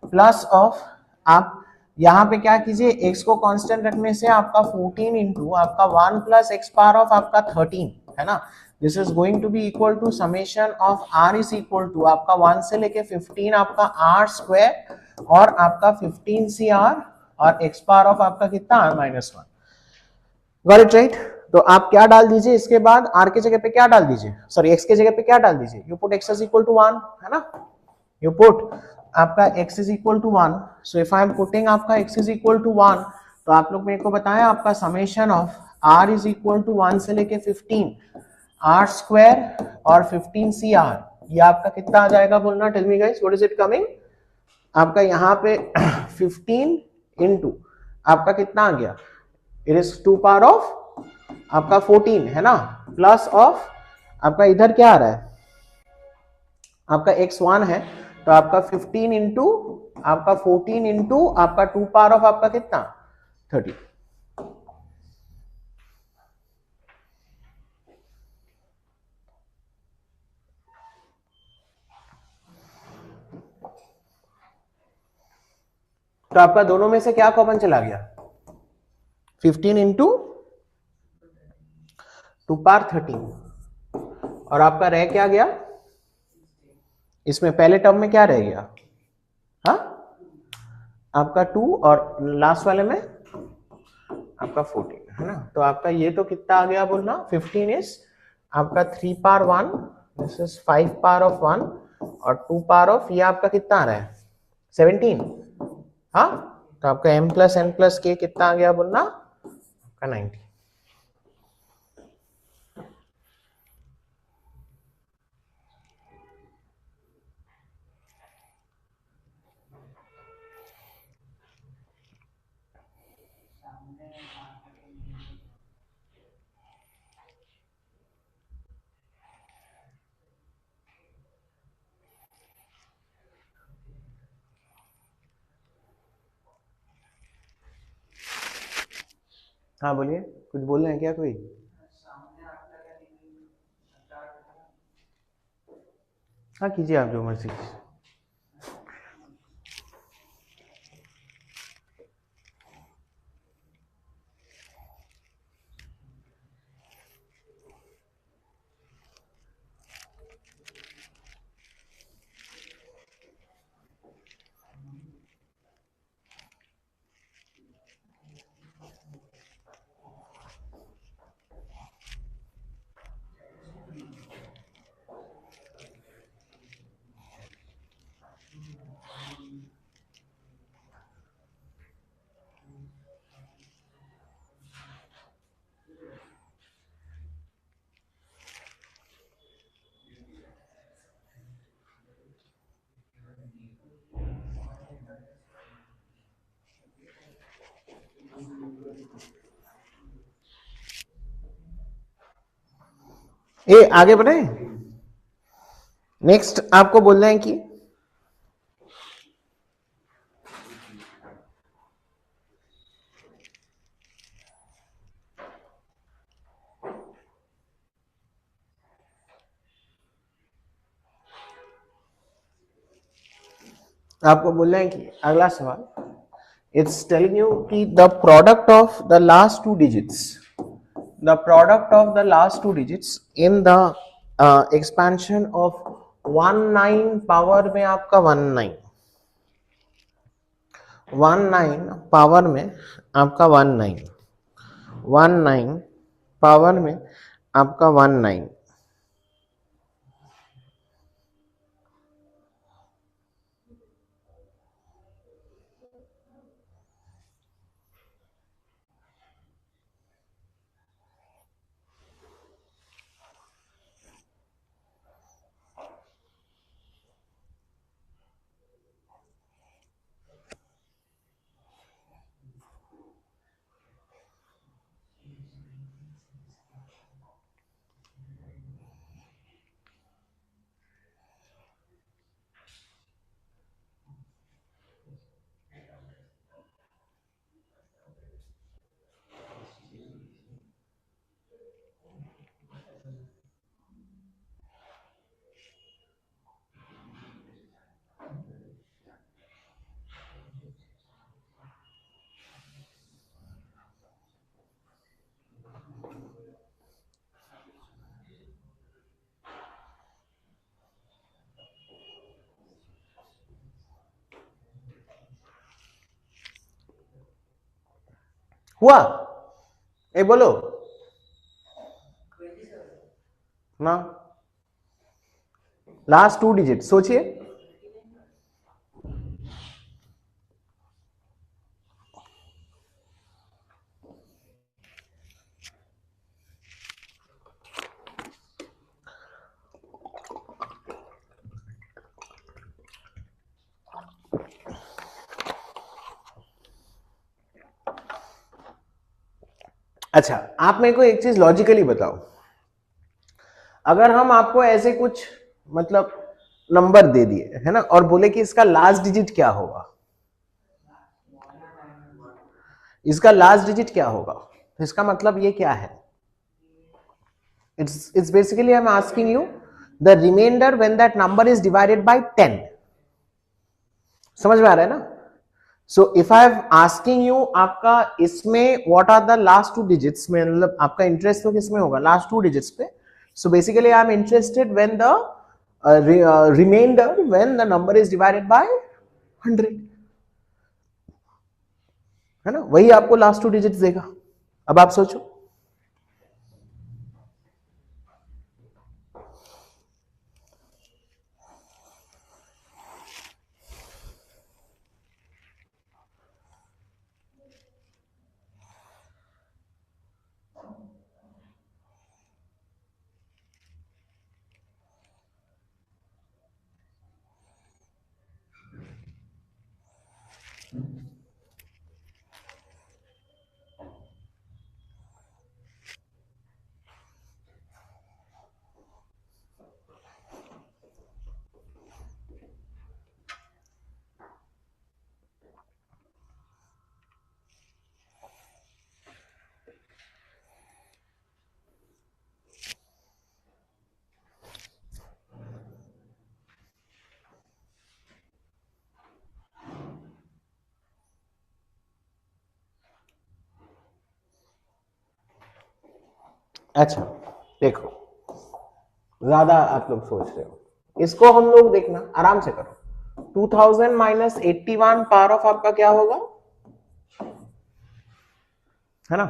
प्लस ऑफ आप यहाँ पे क्या कीजिए, x को कांस्टेंट रखने से आपका 14 इंटू आपका 1 प्लस एक्स पावर ऑफ आपका 13, है ना। This is going to be equal to summation of r is equal to आपका 1 से लेके 15 आपका r स्क्वायर और आपका 15CR और x पावर ऑफ आपका कितना r minus 1। Got it right. तो आप क्या डाल दीजिए इसके बाद, r के जगह पे क्या डाल दीजिए, सॉरी x के जगह पे क्या डाल दीजिए, you put x is equal to 1, है ना, यू पुट आपका x is equal to 1। So if I am putting आपका x इज इक्वल टू 1, तो आप लोग मेरे को बताएं आपका summation of r is equal to 1 से लेके 15 r स्क्वायर और 15CR, ये आपका कितना आ जाएगा बोलना, tell me guys what is it coming, आपका यहाँ पे 15 इंटू आपका कितना आ गया, इट इज 2 पावर ऑफ आपका 14, है ना, प्लस ऑफ आपका इधर क्या आ रहा है, आपका x1 है, तो आपका 15 इंटू आपका 14 इंटू आपका 2 पावर ऑफ आपका कितना 30। तो आपका दोनों में से क्या कॉमन चला गया 15 इंटू 2 पावर 13 और आपका रह क्या गया इसमें पहले टर्म में क्या रह गया हाँ आपका 2 और लास्ट वाले में आपका 14 है ना। तो आपका ये तो कितना आ गया बोलना 15 इज आपका 3 power 1 this is 5 power of 1 और 2 पावर ऑफ ये आपका कितना आ रहा है 17 हाँ। तो आपका m प्लस n प्लस के कितना आ गया बोलना आपका 90। हाँ बोलिए कुछ बोल रहे हैं क्या कोई हाँ कीजिए आप जो मर्जी। ये आगे बढ़े नेक्स्ट आपको बोल रहे हैं कि आपको बोल रहे हैं कि अगला सवाल इट्स टेलिंग यू कि the product of the last two digits the product of the last two digits in the expansion of 19 power में आपका 19 पावर में आपका 19 पावर में आपका 19 हुआ ए बोलो ना लास्ट टू डिजिट सोचिए अच्छा आप मेरे को एक चीज लॉजिकली बताओ अगर हम आपको ऐसे कुछ मतलब नंबर दे दिए है ना, और बोले कि इसका लास्ट डिजिट क्या होगा, इसका लास्ट डिजिट क्या होगा, तो इसका मतलब ये क्या है, it's basically I'm asking you the remainder when that number is divided by 10. समझ में आ रहा है ना? So if I am asking you आपका इसमें what are the last two digits में, मतलब आपका इंटरेस्ट तो किसमें होगा, लास्ट टू डिजिट्स पे. So basically I am interested when the remainder when the number is divided by 100, है ना, वही आपको लास्ट टू डिजिट्स देगा. अब आप सोचो, अच्छा देखो, ज्यादा आप लोग सोच रहे हो, इसको हम लोग देखना आराम से करो. 2000 माइनस 81 पावर ऑफ आपका क्या होगा, है ना.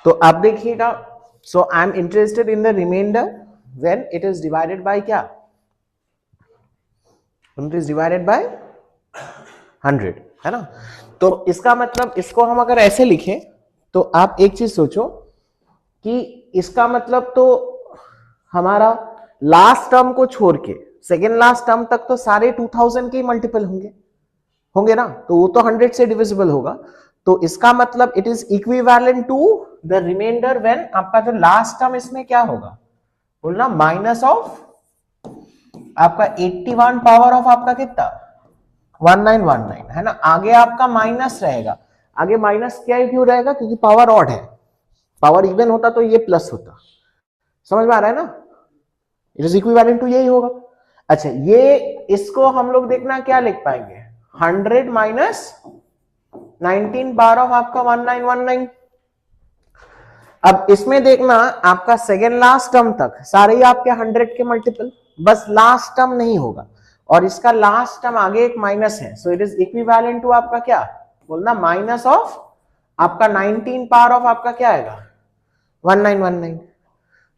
तो आप देखिएगा, so I am interested in the reminder when it is divided by क्या, इट इज डिवाइडेड बाय 100, है ना. तो इसका मतलब इसको हम अगर ऐसे लिखें तो आप एक चीज सोचो कि इसका मतलब तो हमारा लास्ट टर्म को छोड़ के सेकेंड लास्ट टर्म तक तो सारे 2000 के मल्टीपल होंगे होंगे ना, तो वो तो 100 से डिविजिबल होगा. तो इसका मतलब it is equivalent to the reminder when आपका जो लास्ट टर्म इसमें क्या होगा बोलना, माइनस ऑफ आपका 81 पावर ऑफ आपका कितना 1919, है ना. आगे आपका माइनस रहेगा, आगे माइनस क्या क्यों रहेगा, क्योंकि पावर ऑड है, पावर इवन होता तो ये प्लस होता. समझ में आ रहा है ना, इट इज इक्विवेलेंट टू यही होगा. अच्छा ये इसको हम लोग देखना क्या लिख पाएंगे, 100 माइनस 19 पावर ऑफ आपका 1919. अब इसमें देखना आपका सेकेंड लास्ट टर्म तक सारे ही आपके 100 के मल्टीपल, बस लास्ट टर्म नहीं होगा, और इसका लास्ट टर्म आगे एक माइनस है, so it is equivalent to आपका क्या बोलना, माइनस ऑफ आपका 19 पावर ऑफ आपका क्या आएगा 1919.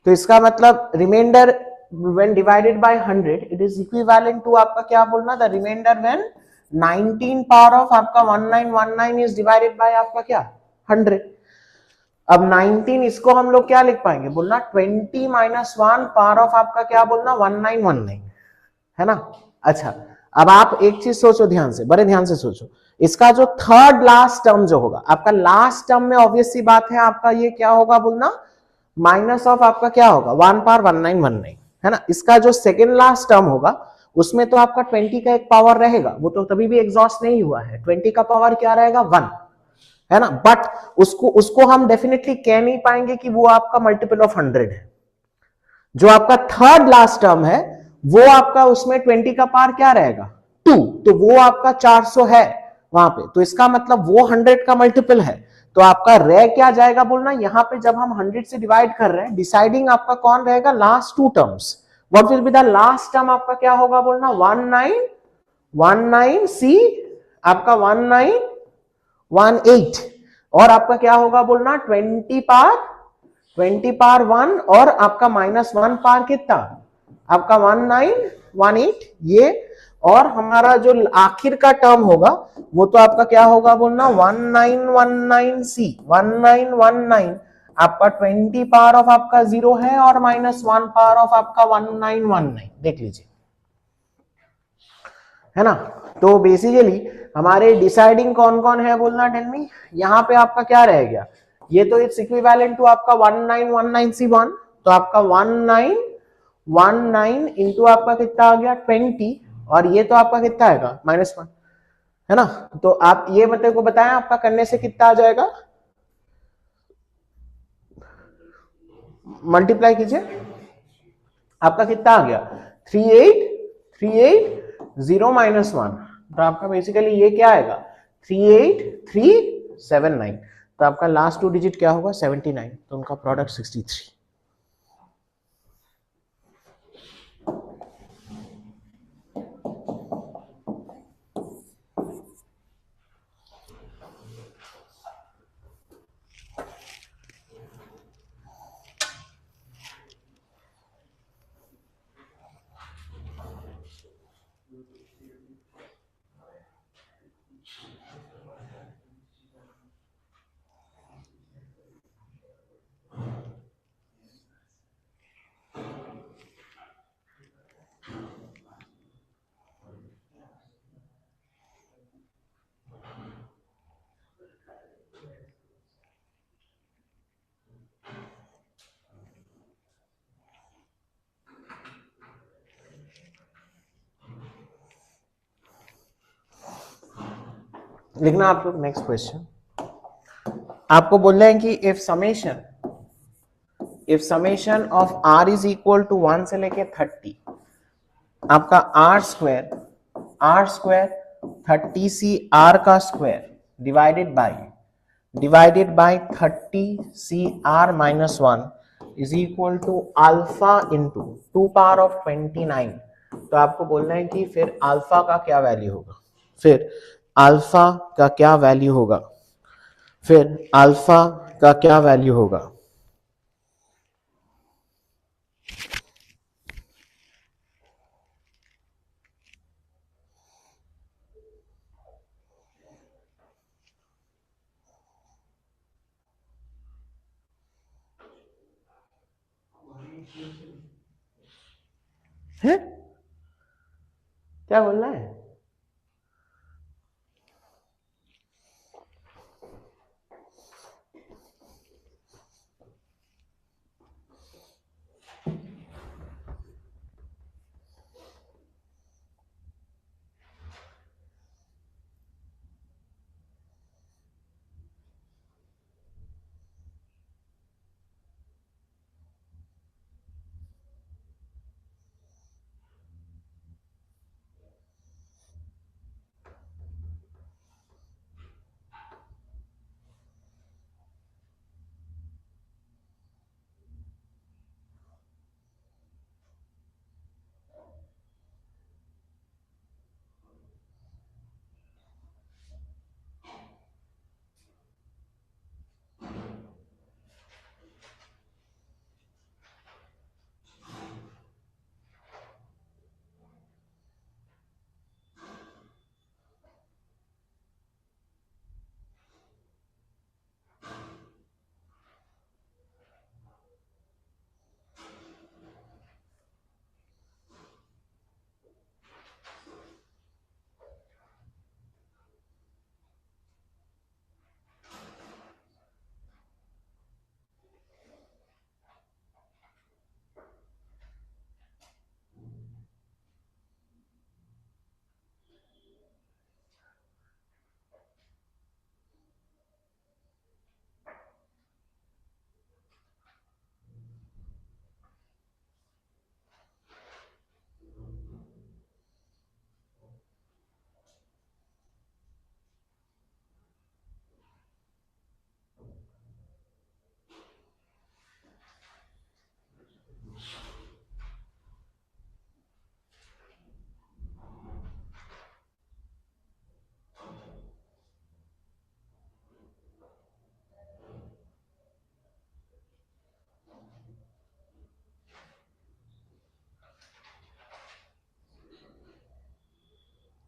तो इसका मतलब reminder when divided by 100 it is equivalent to आपका क्या बोलना, the remainder when 19 power of आपका 1919 is divided by आपका क्या 100. अब 19 इसको हम लोग क्या लिख पाएंगे बोलना, 20 माइनस 1 पावर ऑफ आपका क्या बोलना 1919, है ना. अच्छा अब आप एक चीज सोचो ध्यान से, बड़े ध्यान से सोचो, इसका जो थर्ड लास्ट टर्म जो होगा आपका, लास्ट टर्म में ऑब्वियस सी बात है आपका ये क्या होगा बोलना, माइनस ऑफ आपका क्या होगा 1 पावर 1919, है ना. इसका जो सेकेंड लास्ट टर्म होगा उसमें तो आपका 20 का एक पावर रहेगा, वो तो तभी भी एग्जॉस्ट नहीं हुआ है, 20 का पावर क्या रहेगा 1, है ना. बट उसको हम डेफिनेटली कह नहीं पाएंगे कि वो आपका मल्टीपल ऑफ 100 है. जो आपका थर्ड लास्ट टर्म है वो आपका उसमें 20 का पावर क्या रहेगा 2, तो वो आपका 400 है वहां पे, तो इसका मतलब वो 100 का मल्टीपल है. तो आपका रह क्या जाएगा बोलना, यहां पे जब हम 100 से डिवाइड कर रहे हैं, डिसाइडिंग आपका कौन रहेगा, last two terms. What will be the last term आपका क्या होगा बोलना, 1919 सी आपका 1918, और आपका क्या होगा बोलना 20 पावर 1, और आपका माइनस 1 पावर कितना आपका 1918 ये, और हमारा जो आखिर का टर्म होगा वो तो आपका क्या होगा बोलना 1919 सी 1919 आपका 20 पावर ऑफ आपका 0 है, और माइनस 1 पावर ऑफ आपका 1919, देख लीजिए, है ना. तो बेसिकली हमारे डिसाइडिंग कौन कौन है बोलना, टेल मी. यहां पे आपका क्या रह गया, ये तो इट्स इक्विवेलेंट टू आपका 1919 सी 1, तो आपका 19 इंटू आपका कितना आ गया 20, और ये तो आपका कितना आएगा -1, है ना। तो आप ये मतलब को बताएं आपका करने से कितना आ जाएगा, मल्टीप्लाई कीजिए, आपका कितना आ गया 3830 तो आपका बेसिकली ये क्या आएगा 38379। तो आपका लास्ट 2 डिजिट क्या होगा 79, तो उनका प्रोडक्ट 63। लिखना आप लोग नेक्स्ट क्वेश्चन। आपको बोल रहे हैं कि if summation of r is equal to 1 से लेके 30, आपका r स्क्वायर 30 c r का square divided by 30 c r-1 is equal to alpha into 2 power of 29। तो आपको बोलना है कि फिर अल्फा का क्या वैल्यू होगा, फिर अल्फा का क्या वैल्यू होगा, फिर अल्फा का क्या वैल्यू होगा। है क्या बोलना है,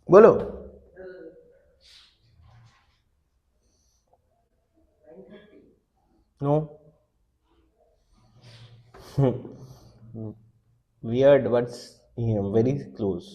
बोलो। No weird but very close।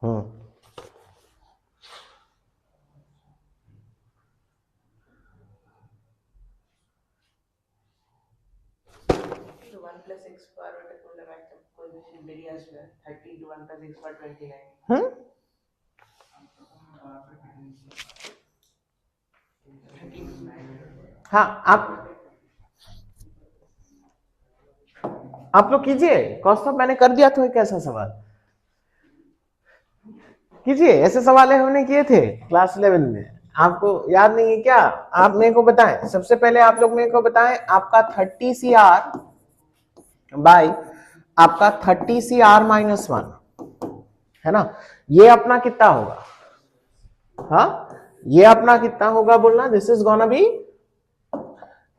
1 plus x bar particular matter position very as well 30 into 1 plus x bar 29 हाँ आप लोग कीजिए कौस्तुभ, मैंने कर दिया था एक ऐसा सवाल, कीजिए। ऐसे सवाल हमने किए थे क्लास 11 में, आपको याद नहीं है क्या? आप मेरे को बताएं, सबसे पहले आप लोग मेरे को बताएं, आपका 30 CR बाई आपका 30 CR माइनस 1 है ना, ये अपना कितना होगा? हाँ, ये अपना कितना होगा बोलना? दिस इज गोना बी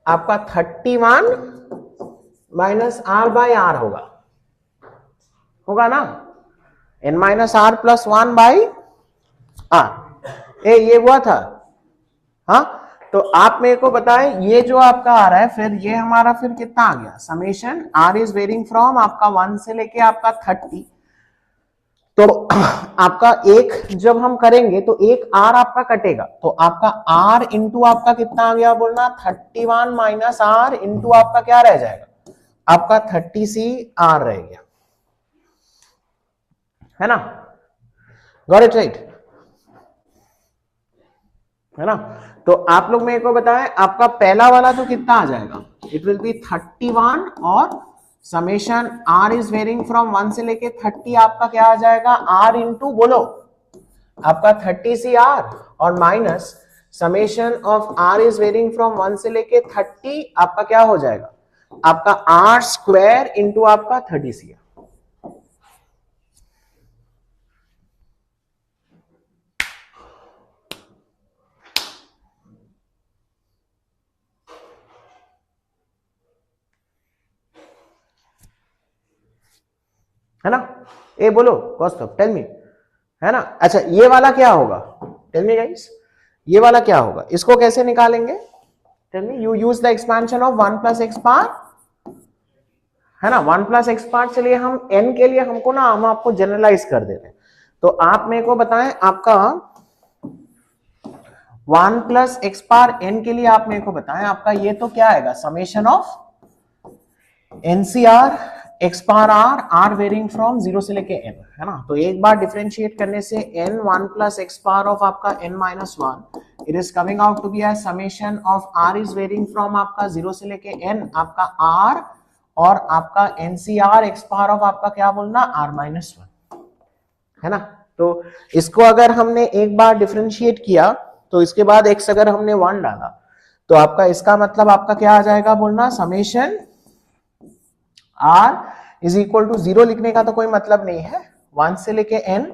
आपका 31 माइनस R बाई R होगा ना, n minus R plus 1 by R, ये हुआ था। हाँ, तो आप मेरे को बताएं, ये जो आपका आ रहा है, फिर ये हमारा फिर कितना आ गया? Summation R is varying from आपका 1 से लेके आपका 30, तो आपका एक जब हम करेंगे तो एक R आपका कटेगा, तो आपका R इंटू आपका कितना आ गया बोलना? 31 माइनस R इंटू आपका क्या रह जाएगा? आपका 30 CR रह गया, है ना? गॉट इट राइट, है ना? तो आप लोग मेरे को बताएं, आपका पहला वाला तो कितना आ जाएगा? इट विल बी 31 और summation R is varying from 1 से लेके 30, आपका क्या आ जाएगा? R इंटू बोलो आपका 30 CR और minus summation of R is varying from 1 से लेके 30, आपका क्या हो जाएगा? आपका R स्क्वायर इंटू आपका 30 CR, है ना? ए बोलो कौस्तुभ, टेल मी, है ना? अच्छा, ये वाला क्या होगा? टेल मी गाइस, ये वाला क्या होगा? इसको कैसे निकालेंगे? Tell me. You use the expansion of 1 plus x पार, है ना? 1 प्लस एक्स पार, चलिए हम n के लिए हमको ना, हम आपको जनरलाइज कर देते हैं, तो आप मेरे को बताएं, आपका 1 प्लस एक्स पार n के लिए आप मेरे को बताएं, आपका ये तो क्या आएगा? Summation of NCR x power R, R varying from 0 से लेके n, है ना? तो एक बार डिफरेंशिएट करने से n 1 plus x power of आपका n minus 1, it is coming out to be as summation of R is varying from आपका 0 से लेके n, आपका R और आपका NCR एक्स पार ऑफ आपका क्या बोलना? R माइनस 1, है ना? तो इसको अगर हमने एक बार डिफरेंशिएट किया, तो इसके बाद x अगर हमने 1 डाला, तो आपका इसका मतलब आपका क्या आ जाएगा बोलना? Summation R is equal to 0 लिखने का तो कोई मतलब नहीं है, 1 से लेके n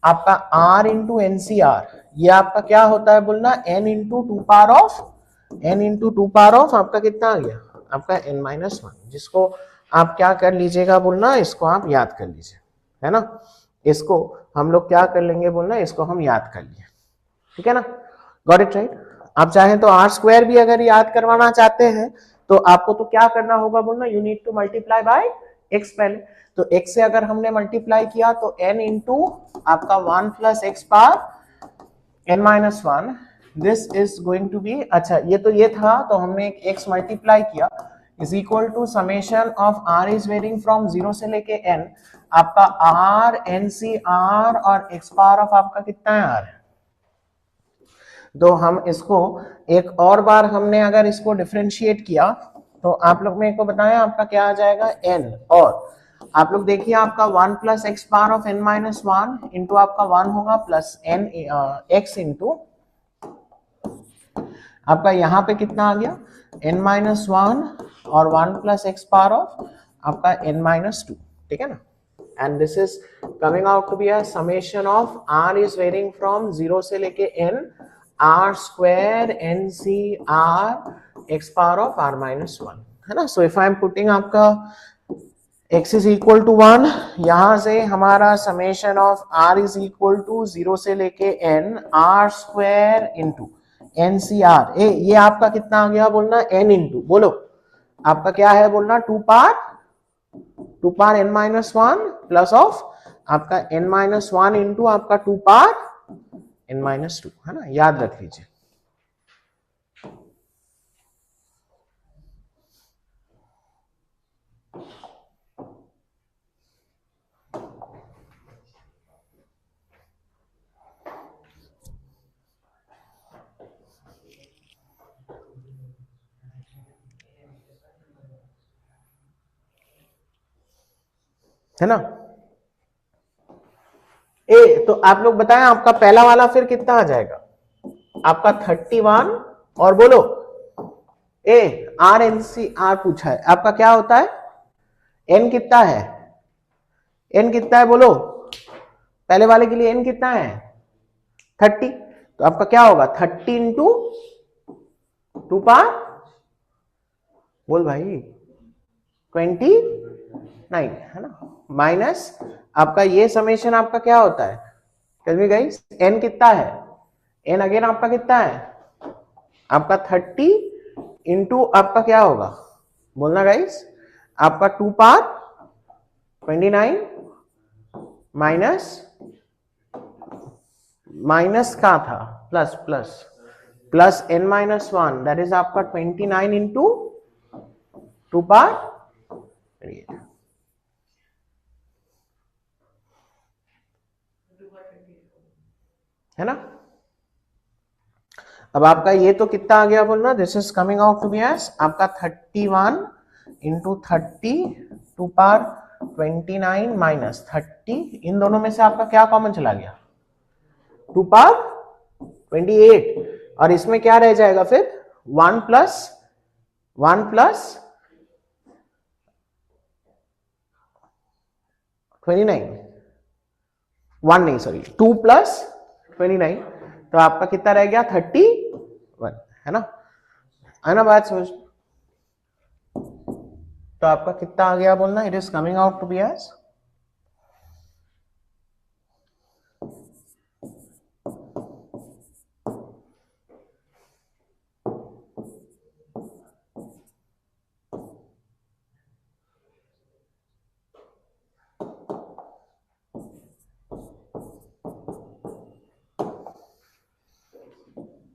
आपका R इंटू NCR, ये आपका क्या होता है बोलना? n into two power of आपका कितना आ गया? आपका n माइनस 1, जिसको आप क्या कर लीजिएगा बोलना? इसको आप याद कर लीजिए, है ना? इसको हम लोग क्या कर लेंगे बोलना? इसको हम याद कर लिए, ठीक है ना? Got it right? आप चाहें तो R स्क्वायर भी अगर याद करवाना चाहते हैं, तो आपको तो क्या करना होगा बोलना? You need to multiply by x पहले, तो x से अगर हमने मल्टीप्लाई किया तो n इंटू आपका 1 plus x power n minus 1, this is going to be, अच्छा ये तो ये था, तो हमने एक x मल्टीप्लाई किया is equal to summation of R is varying from 0 से लेके n, आपका R NCR और x पावर ऑफ आपका कितना है? R, तो हम इसको एक और बार हमने अगर इसको डिफरेंशिएट किया, तो आप लोग मेरे को बताएं, आपका क्या आ जाएगा? n, और आप लोग देखिए, आपका 1 plus x power of n minus 1 into आपका 1 होगा प्लस n x इंटू आपका यहाँ पे कितना आ गया? n माइनस 1 और 1 प्लस एक्स पावर ऑफ आपका n माइनस 2, ठीक है ना? And this is coming out to be a summation of R is varying from 0 से लेके n, R square NCR x power of R minus 1, है ना? So if I am putting आपका x is equal to 1, यहां से हमारा summation of R is equal to 0 से लेके n, R square into NCR, ये आपका कितना आ गया बोलना? n इंटू बोलो आपका क्या है बोलना? Two power n minus 1 plus of आपका n-1 इंटू आपका 2 पावर n-2, है ना, याद रख लीजिए। है ना। ए तो आप लोग बताएं आपका पहला वाला फिर कितना आ जाएगा, आपका 31, और बोलो ए RNCR पूछा है, आपका क्या होता है, n कितना है, n कितना है बोलो, पहले वाले के लिए n कितना है 30, तो आपका क्या होगा 30 इंटू 2 पावर, बोल भाई 29, है ना, माइनस आपका ये समेशन आपका क्या होता है, टेल मी गाइस, n कितना है, n अगेन आपका कितना है, आपका 30 इंटू आपका क्या होगा, बोलना गाइस, आपका 2 पावर 29 माइनस माइनस का था plus plus plus n-1, that is आपका 29 इंटू 2 पावर, है ना। अब आपका ये तो कितना आ गया बोलना, this is coming out to be as आपका 31 इंटू 30 2 पावर 29 माइनस 30, इन दोनों में से आपका क्या कॉमन चला गया 2 पावर 28, और इसमें क्या रह जाएगा फिर 1 प्लस 29, 1 नहीं सॉरी 2 प्लस 29, तो आपका कितना रह गया 31, है ना बात समझ। तो आपका कितना आ गया बोलना, it is coming out to be as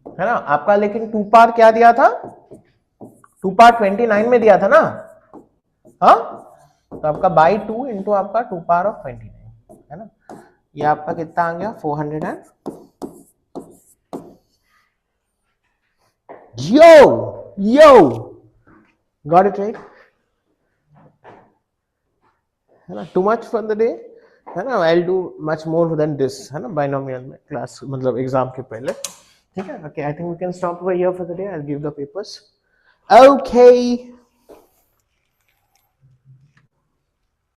है ना आपका, लेकिन 2 पावर क्या दिया था, 2 पावर 29 में दिया था ना, हाँ, तो आपका बाई 2 इंटू आपका 2 पावर ऑफ 29, है ना, ये आपका कितना आ गया 400 and yo got it right, है ना, too much for the day, है ना, I will do much more than this, है ना, बाइनोमियल में क्लास मतलब एग्जाम के पहले, ठीक है। Okay, I think we can stop over here for the day, I will give the papers. Okay